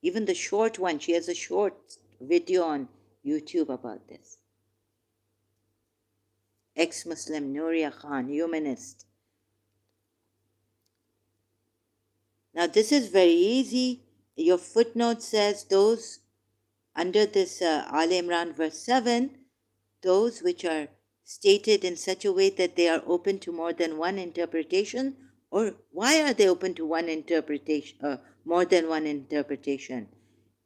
Even the short one, she has a short video on YouTube about this. Ex-Muslim Nuria Khan, humanist. Now, this is very easy. Your footnote says those under this Al Imran verse 7, those which are stated in such a way that they are open to more than one interpretation, or why are they open to one interpretation, more than one interpretation,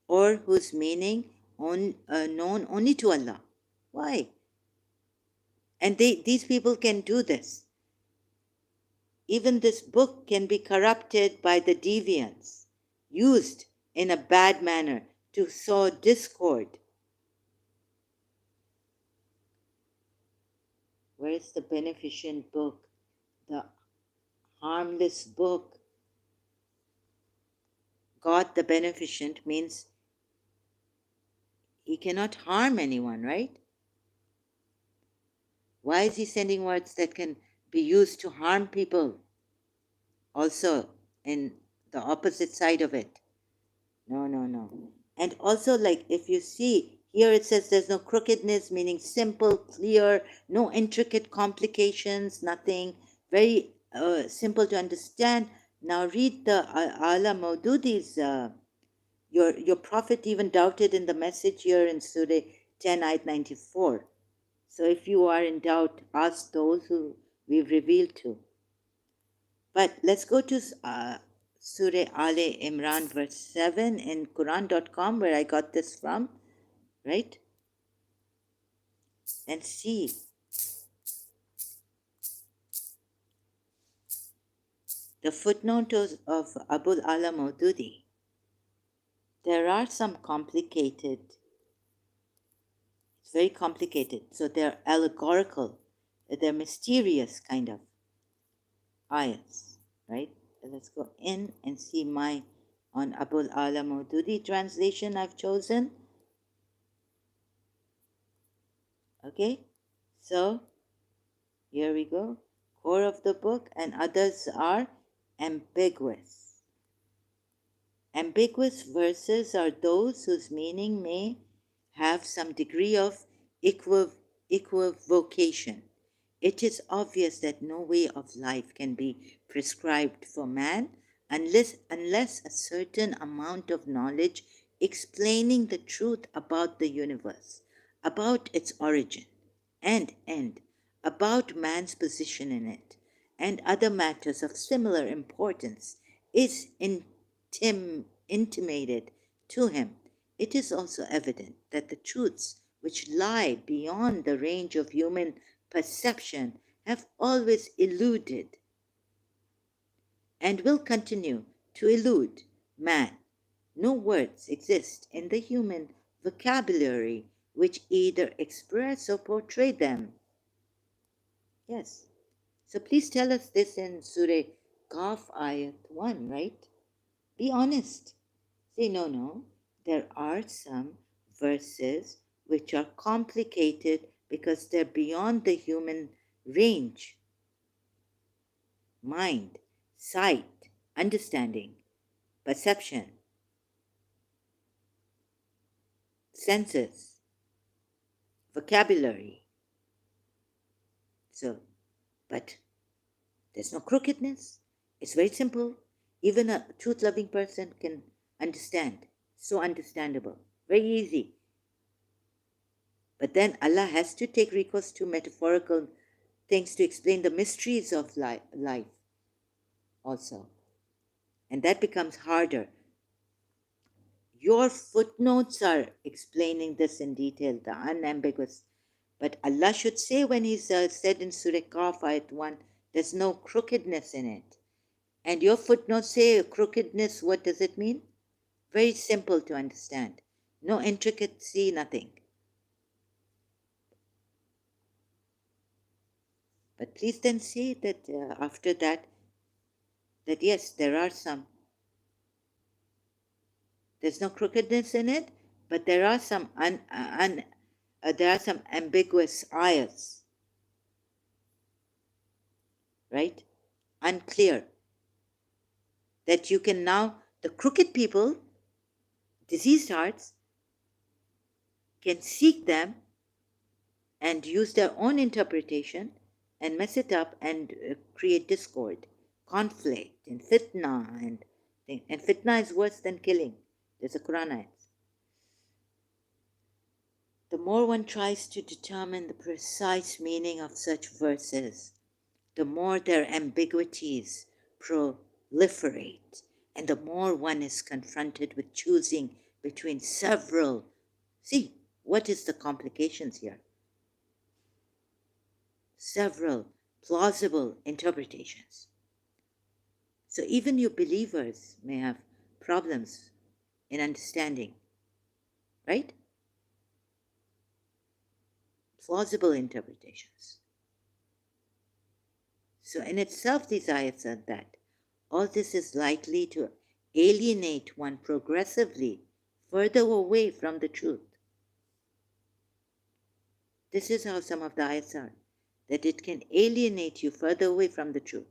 or whose meaning known only to Allah? Why? And these people can do this. Even this book can be corrupted by the deviants, used in a bad manner to sow discord. Where is the beneficent book, the harmless book? God the beneficent means he cannot harm anyone, right? Why is he sending words that can be used to harm people? Also, in the opposite side of it. No, no, no. And also, like, if you see, here it says there's no crookedness, meaning simple, clear, no intricate complications, nothing, very simple to understand. Now read the Ala Maududi's, your prophet even doubted in the message here in Surah 10, ayat 94. So if you are in doubt, ask those who we've revealed to. But let's go to Surah Ali Imran verse 7 in Quran.com, where I got this from, right? And see. The footnote of Abul Ala Maududi. There are some complicated, it's very complicated, so they're allegorical, they're mysterious kind of ayats, right? Let's go in and see my, on Abul Ala Maududi translation I've chosen. Okay, so here we go. Core of the book, and others are ambiguous. Ambiguous verses are those whose meaning may have some degree of equivocation. It is obvious that no way of life can be prescribed for man unless a certain amount of knowledge explaining the truth about the universe, about its origin and end, about man's position in it, and other matters of similar importance is intimated to him. It is also evident that the truths which lie beyond the range of human perception have always eluded and will continue to elude man. No words exist in the human vocabulary which either express or portray them. Yes. So please tell us this in Surah Qaf Ayat 1, right? Be honest. Say, no, there are some verses which are complicated because they're beyond the human range, mind, sight, understanding, perception, senses, vocabulary. So, but there's no crookedness. It's very simple. Even a truth-loving person can understand. So understandable. Very easy. But then Allah has to take recourse to metaphorical things to explain the mysteries of life also. And that becomes harder. Your footnotes are explaining this in detail, the unambiguous. But Allah should say when He said in Surah Qaf, Ayat 1, there's no crookedness in it. And your footnotes say crookedness, what does it mean? Very simple to understand. No intricacy, nothing. But please then say that after that, that yes, there are some. There's no crookedness in it, but there are some ambiguous ayats, right? Unclear. That you can now, the crooked people, diseased hearts, can seek them and use their own interpretation and mess it up and create discord, conflict, and fitna and And fitna is worse than killing. There's a Quran ayat. The more one tries to determine the precise meaning of such verses, the more their ambiguities proliferate, and the more one is confronted with choosing between several. See, what is the complications here? Several plausible interpretations. So even you believers may have problems in understanding, right? Plausible interpretations. So in itself, these ayats are that all this is likely to alienate one progressively further away from the truth. This is how some of the ayats are, that it can alienate you further away from the truth.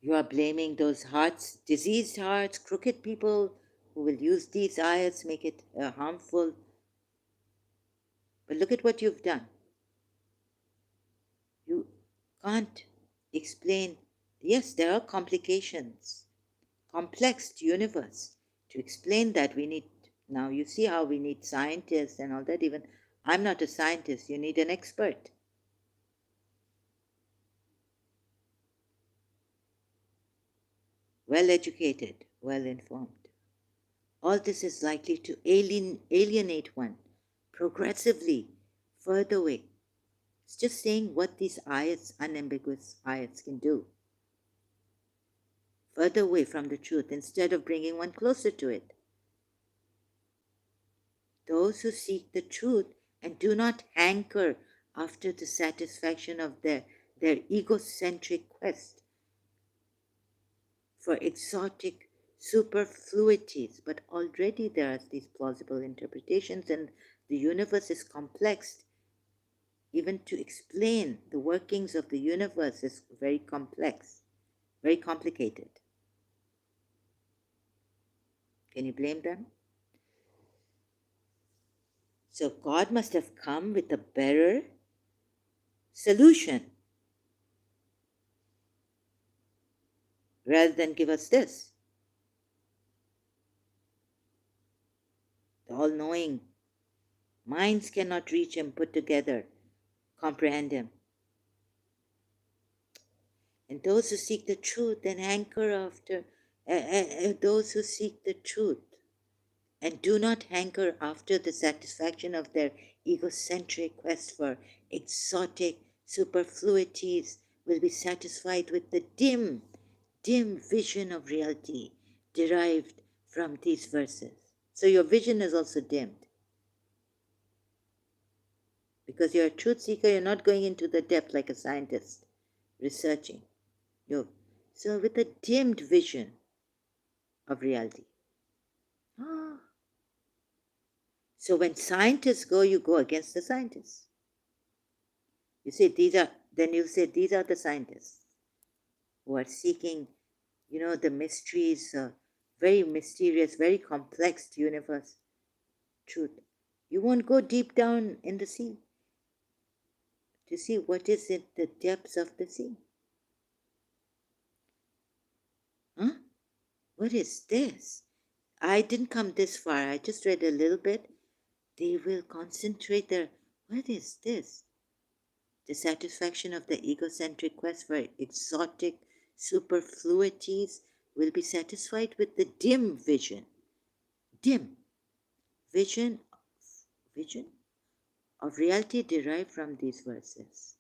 You are blaming those hearts, diseased hearts, crooked people who will use these ayats, make it harmful. But look at what you've done. You can't explain. Yes, there are complications, complex universe. To explain that, we need, now you see how we need scientists and all that. Even I'm not a scientist, you need an expert. Well educated, well informed. All this is likely to alienate one progressively further away. It's just saying what these ayats, unambiguous ayats, can do. Further away from the truth instead of bringing one closer to it. Those who seek the truth and do not hanker after the satisfaction of their egocentric quest for exotic superfluities, but already there are these plausible interpretations, and the universe is complex. Even to explain the workings of the universe is very complex, very complicated. Can you blame them? So God must have come with a better solution rather than give us this. The all-knowing minds cannot reach him, put together, comprehend him. And those who seek the truth and hanker after, those who seek the truth and do not hanker after the satisfaction of their egocentric quest for exotic superfluities will be satisfied with the dim vision of reality derived from these verses. So your vision is also dimmed. Because you're a truth seeker, you're not going into the depth like a scientist researching. So with a dimmed vision of reality. So when scientists go, you go against the scientists. You say these are the scientists who are seeking, the mysteries, very mysterious, very complex universe truth. You won't go deep down in the sea to see what is in the depths of the sea. Huh? What is this? I didn't come this far. I just read a little bit. They will concentrate their, what is this? The satisfaction of the egocentric quest for exotic superfluities will be satisfied with the dim vision of reality derived from these verses.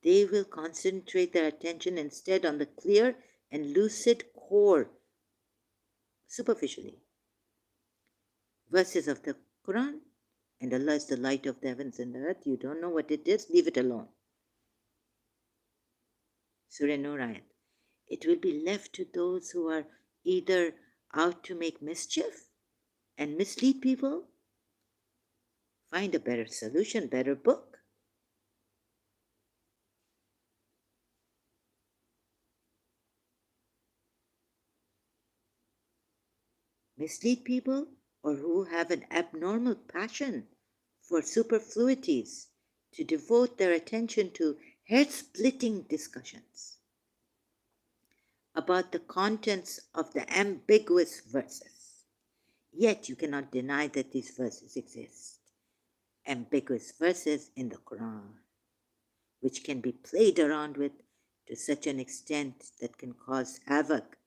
They will concentrate their attention instead on the clear and lucid core, superficially, verses of the Quran. And Allah is the light of the heavens and the earth. You don't know what it is, leave it alone. Surah Nur ayat. It will be left to those who are either out to make mischief and mislead people, find a better solution, better book. Mislead people, or who have an abnormal passion for superfluities to devote their attention to hair-splitting discussions about the contents of the ambiguous verses. Yet you cannot deny that these verses exist. Ambiguous verses in the Quran, which can be played around with to such an extent that can cause havoc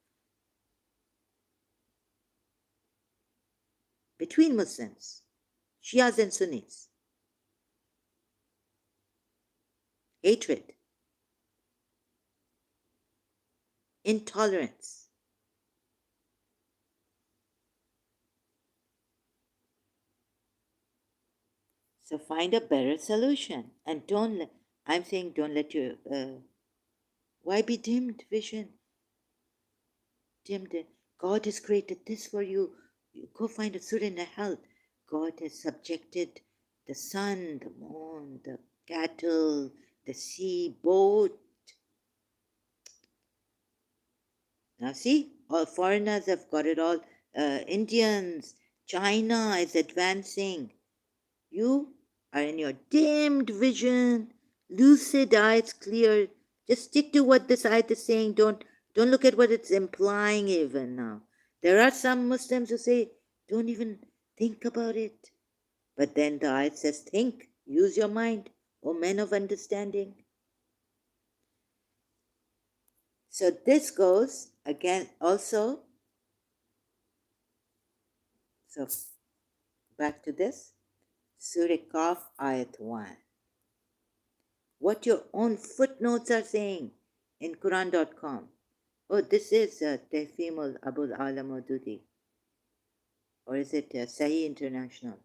between Muslims, Shias and Sunnis, hatred, intolerance. So find a better solution and I'm saying don't let your, why be dimmed vision? Dimmed. God has created this for you. You go find a surah in the hell. God has subjected the sun, the moon, the cattle, the sea, boat. Now see, all foreigners have got it all. Indians, China is advancing. You are in your dimmed vision, lucid eyes clear. Just stick to what this ayat is saying. Don't look at what it's implying even now. There are some Muslims who say, don't even think about it. But then the ayat says, think, use your mind, O men of understanding. So this goes again also. So back to this. Surah Kaf, ayat 1. What your own footnotes are saying in Quran.com. Oh, this is Tehfimul Abul Ala Maududi. Or is it Sahih International?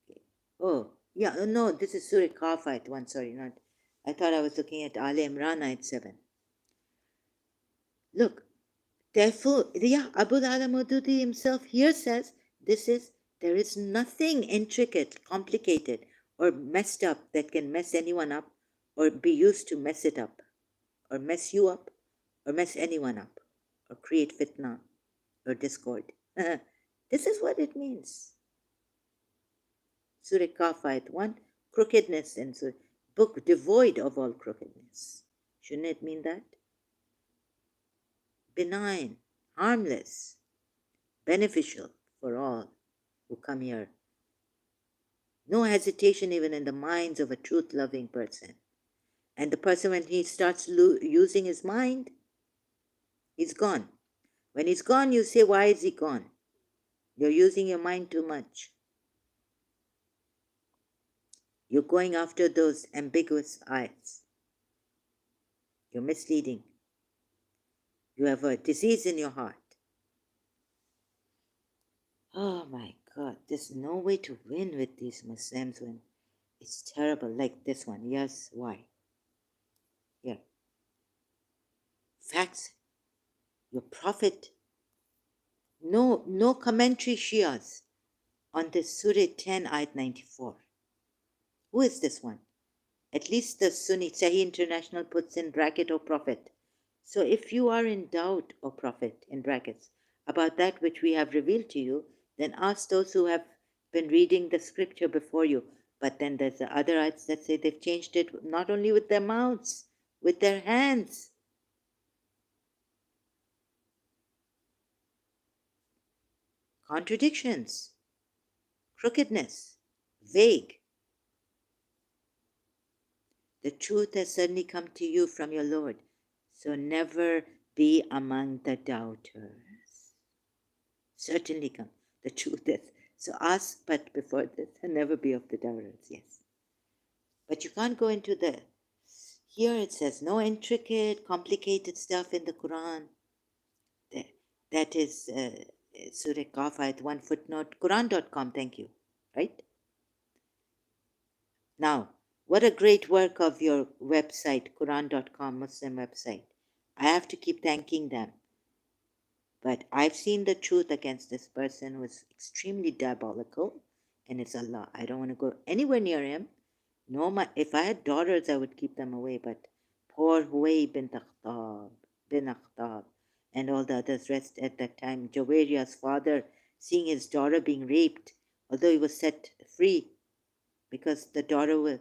Okay. Oh, yeah, no, this is Surah Kaf ayat 1, sorry, not. I thought I was looking at Ali Imran ayat 7. Look, therefore, yeah, Abul Ala Maududi himself here says there is nothing intricate, complicated, or messed up that can mess anyone up or be used to mess it up, or mess you up, or mess anyone up, or create fitna or discord. This is what it means. Surah Kaf ayat 1, crookedness in Surah, book devoid of all crookedness. Shouldn't it mean that? Benign, harmless, beneficial for all who come here. No hesitation even in the minds of a truth-loving person. And the person, when he starts using his mind, he's gone. When he's gone, you say, why is he gone? You're using your mind too much. You're going after those ambiguous eyes. You're misleading. You have a disease in your heart. Oh my God, there's no way to win with these Muslims when it's terrible, like this one. Yes, why? Here. Facts. Your prophet. No commentary Shias on this Surah 10, ayat 94. Who is this one? At least the Sunni Sahih International puts in bracket, O Prophet. So if you are in doubt, O Prophet, in brackets, about that which we have revealed to you, then ask those who have been reading the scripture before you. But then there's the other ayats that say they've changed it not only with their mouths, with their hands. Contradictions, crookedness, vague. The truth has certainly come to you from your Lord, so never be among the doubters. Certainly come. The truth is. So ask, but before this, and never be of the doubters, yes. But you can't go into here it says no intricate, complicated stuff in the Quran. That is Surah Kaf ayat 1 footnote, Quran.com, thank you, right? Now, what a great work of your website, Quran.com, Muslim website. I have to keep thanking them. But I've seen the truth against this person who is extremely diabolical, and it's Allah. I don't want to go anywhere near him. No, if I had daughters, I would keep them away. But poor Huway bin Akhtab, and all the others rest at that time. Jawariya's father, seeing his daughter being raped, although he was set free because the daughter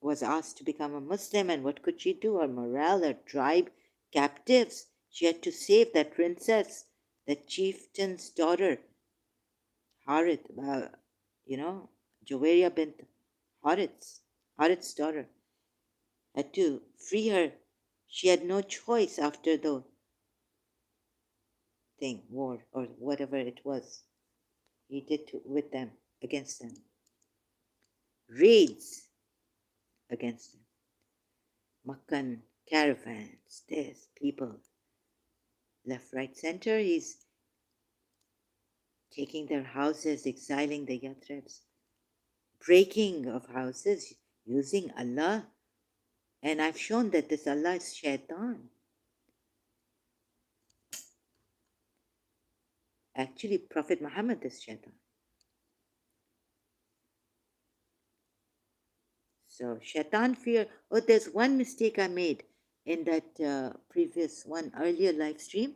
was asked to become a Muslim, and what could she do? Her morale, her tribe, captives. She had to save that princess, the chieftain's daughter, Harith, Juwayriya bint Harith's daughter, had to free her. She had no choice after the war, or whatever it was he did with them, against them. Raids against them. Makkan caravans, there's people. Left, right, center, he's taking their houses, exiling the Yathribs, breaking of houses, using Allah. And I've shown that this Allah is shaitan. Actually, Prophet Muhammad is shaitan. So shaitan fear. Oh, there's one mistake I made in that previous one earlier live stream,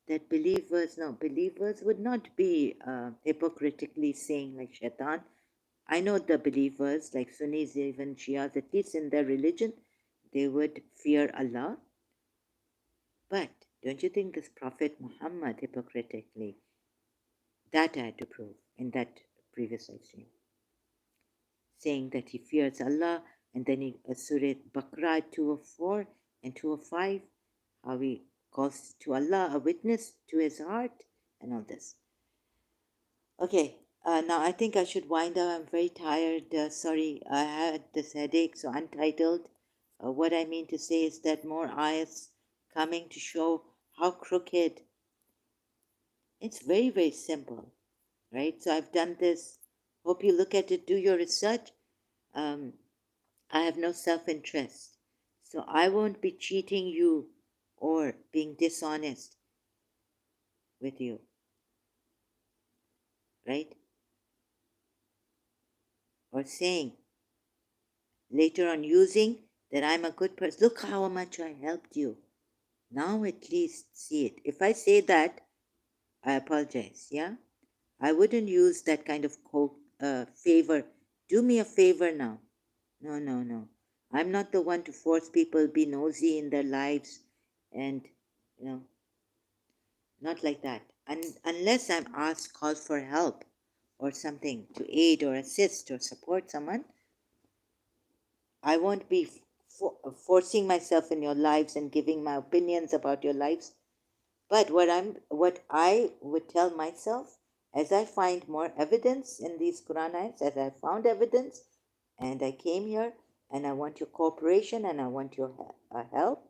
that believers would not be hypocritically saying like shaitan. I know the believers, like Sunnis, even Shias, at least in their religion, they would fear Allah. But don't you think this Prophet Muhammad hypocritically, that I had to prove in that previous live stream, saying that he fears Allah, and then he Surah Baqarah 204 and 205, how he calls to Allah a witness to his heart, and all this. Okay, now I think I should wind up. I'm very tired. Sorry, I had this headache, so untitled. What I mean to say is that more ayats coming to show how crooked. It's very, very simple, right? So I've done this. Hope you look at it, do your research. I have no self-interest. So I won't be cheating you or being dishonest with you, right? Or saying later on, using that I'm a good person. Look how much I helped you. Now at least see it. If I say that, I apologize, yeah? I wouldn't use that kind of favor. Do me a favor now. No, no, no. I'm not the one to force people be nosy in their lives and, not like that. Unless I'm asked, called for help or something to aid or assist or support someone, I won't be forcing myself in your lives and giving my opinions about your lives. But what I would tell myself, as I find more evidence in these Quran ayats, as I found evidence, and I came here, and I want your cooperation, and I want your help,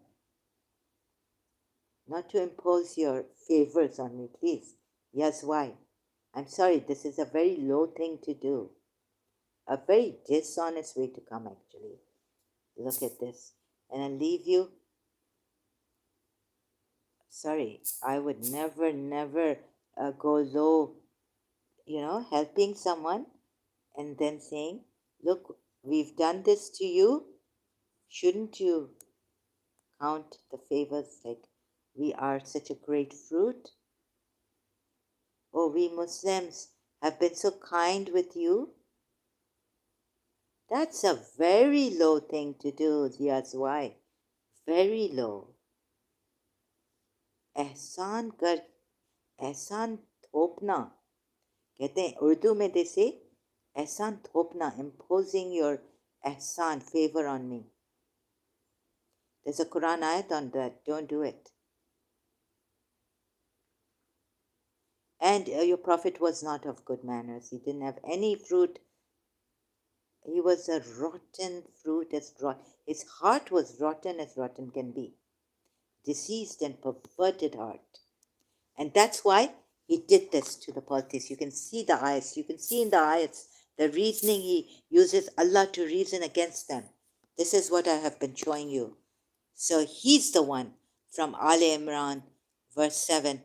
not to impose your favors on me, please. Yes, why? I'm sorry, this is a very low thing to do. A very dishonest way to come, actually. Look at this. And I leave you. Sorry, I would never go low, helping someone and then saying, look, we've done this to you. Shouldn't you count the favors like we are such a great fruit? Oh, we Muslims have been so kind with you. That's a very low thing to do, yes, why? Very low. एहसान कर एहसान थोपना कहते हैं उर्दू में they say एहसान थोपना, imposing your एहसान, favor on me. There's a Quran ayat on that. Don't do it. And your prophet was not of good manners. He didn't have any fruit. He was a rotten fruit as rotten. His heart was rotten as rotten can be. Diseased and perverted heart. And that's why he did this to the polytheists. You can see the ayats. You can see in the ayats the reasoning he uses Allah to reason against them. This is what I have been showing you. So he's the one from Ali Imran, verse 7,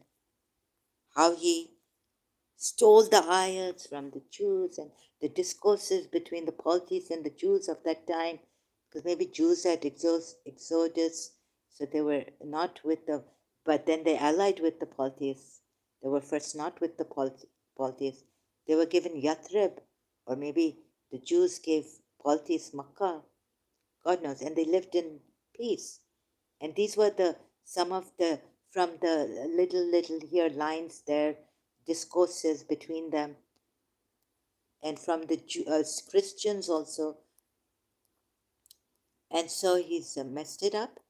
how he stole the ayats from the Jews and the discourses between the polytheists and the Jews of that time, because maybe Jews had exodus, so they were not with but then they allied with the polytheists. They were first not with the polytheists. They were given Yathrib, Or maybe the Jews gave Polytheists Makkah, God knows, and they lived in peace. And these were the some of the from the little here lines there, discourses between them, and from the Christians also. And so he's messed it up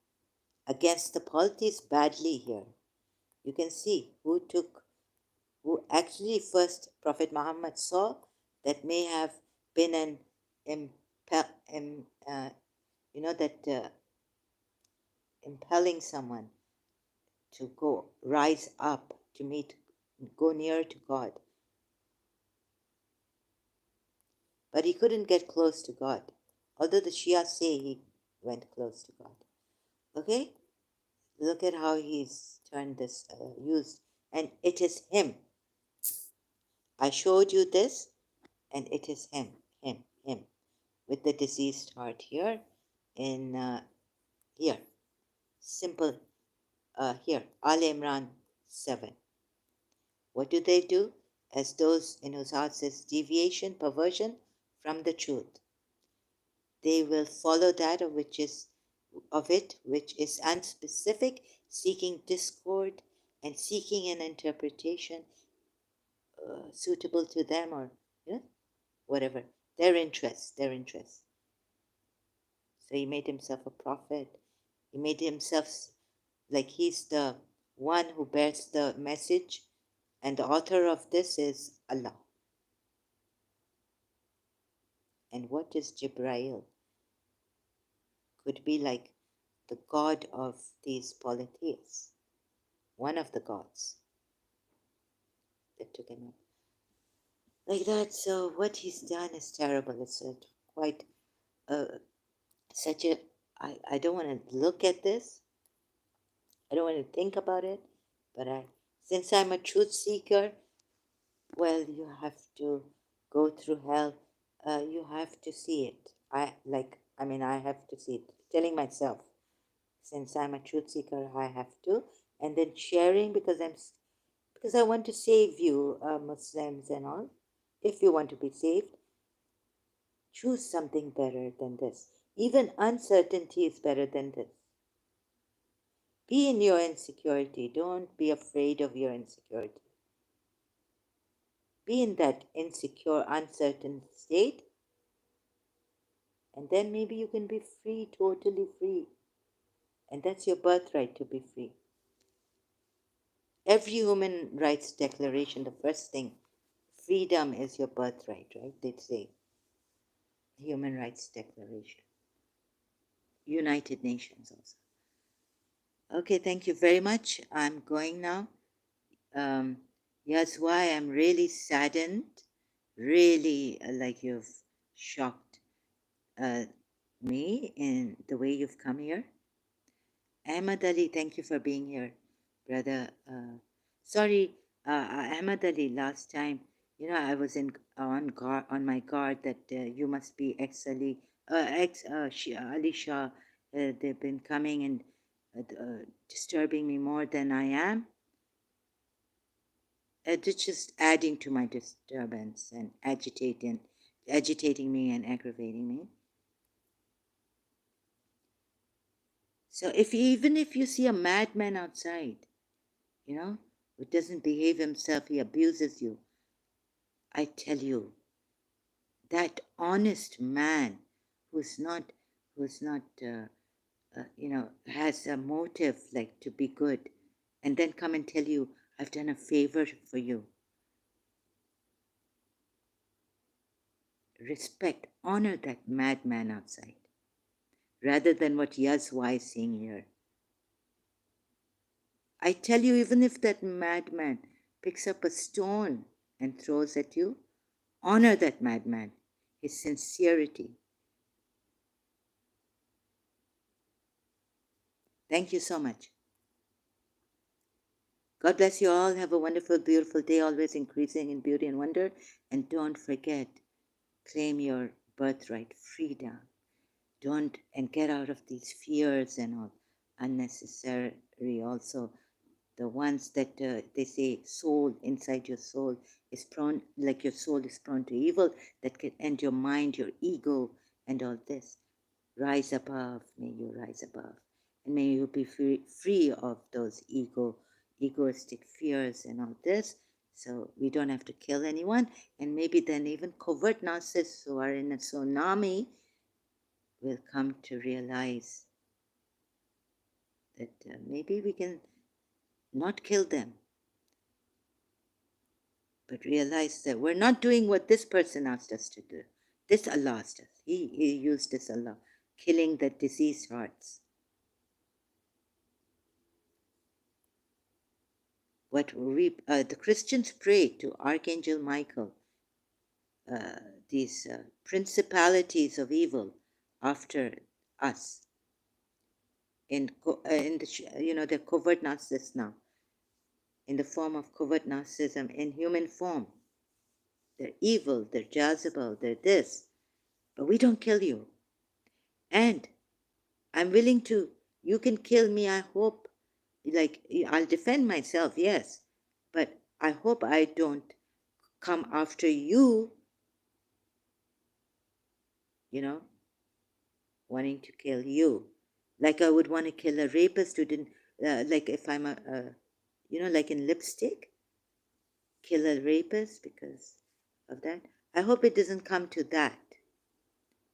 against the Polytheists badly here. You can see who actually first Prophet Muhammad saw that may have been an impel, that impelling someone to go rise up to meet, go near to God. But he couldn't get close to God, although the Shia say he went close to God. Okay, look at how he's turned this, used, and it is him. I showed you this, and it is him, him, with the diseased heart here, in here, simple, here, Al Imran 7. What do? As those in whose hearts is deviation, perversion from the truth, they will follow that of it which is unspecific, seeking discord and seeking an interpretation suitable to them, or whatever their interests. So he made himself a prophet. He made himself like he's the one who bears the message, and the author of this is Allah. And what is Jibrail? Could be like the god of these polytheists, one of the gods that took him up like that. So what he's done is terrible. It's quite such a. I don't want to look at this. I don't want to think about it. But since I'm a truth seeker, well, you have to go through hell. You have to see it. I have to see it. Telling myself, since I'm a truth seeker, I have to, and then sharing because I want to save you, Muslims and all. If you want to be saved, choose something better than this. Even uncertainty is better than this. Be in your insecurity. Don't be afraid of your insecurity. Be in that insecure, uncertain state, and then maybe you can be free, totally free. And that's your birthright, to be free. Every human rights declaration, the first thing, freedom is your birthright, right? They'd say. Human Rights Declaration. United Nations also. Okay, thank you very much. I'm going now. Yes, why I'm really saddened, really like you've shocked me in the way you've come here. Ahmad Ali, thank you for being here, brother. Sorry, Ahmad Ali, last time, I was on my guard that you must be ex-Ali, Ali Shah. They've been coming and disturbing me more than I am. It's just adding to my disturbance and agitating me and aggravating me. So even if you see a madman outside, who doesn't behave himself, he abuses you, I tell you, that honest man who's not has a motive like to be good, and then come and tell you, I've done a favor for you. Respect, honor that madman outside, rather than what Yazwa is saying here. I tell you, even if that madman picks up a stone and throws at you, honor that madman, his sincerity. Thank you so much. God bless you all. Have a wonderful, beautiful day, always increasing in beauty and wonder. And don't forget, claim your birthright, freedom. And get out of these fears and all unnecessary also. the ones that they say soul, inside your soul is prone, like your soul is prone to evil, that can, and your mind, your ego, and all this. Rise above, may you rise above, and may you be free of those egoistic fears and all this, so we don't have to kill anyone. And maybe then even covert narcissists who are in a tsunami will come to realize that maybe we can not kill them, but realize that we're not doing what this person asked us to do. This Allah asked us. He used this Allah, killing the diseased hearts. What we, the Christians pray to Archangel Michael, these principalities of evil after us. In the, they're covert narcissists now, in the form of covert narcissism, in human form. They're evil, they're Jezebel, they're this. But we don't kill you. And I'm willing to, you can kill me, I hope. Like, I'll defend myself, yes. But I hope I don't come after you, wanting to kill you. Like I would want to kill a rapist who didn't, like if I'm like in Lipstick, kill a rapist because of that. I hope it doesn't come to that.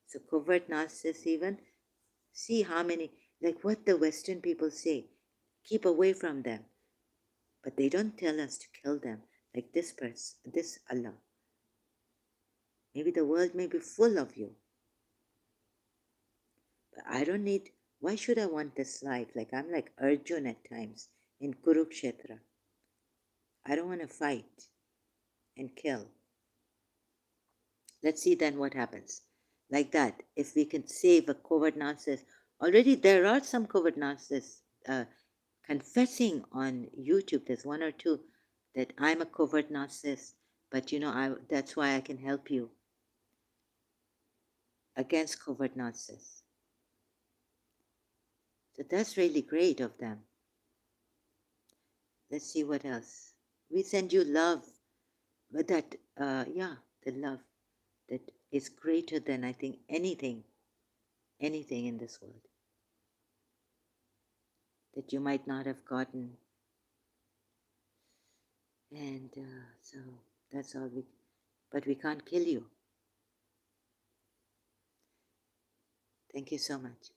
So covert narcissists even, see how many, like what the Western people say, keep away from them. But they don't tell us to kill them, like this person, this Allah. Maybe the world may be full of you. But I don't need, why should I want this life? Like I'm like Arjun at times in Kurukshetra. I don't want to fight and kill. Let's see then what happens. Like that, if we can save a covert narcissist. Already there are some covert narcissists confessing on YouTube. There's one or two that I'm a covert narcissist, but that's why I can help you against covert narcissists. So that's really great of them. Let's see what else. We send you love, but that, the love that is greater than, I think, anything in this world that you might not have gotten. And so that's all but we can't kill you. Thank you so much.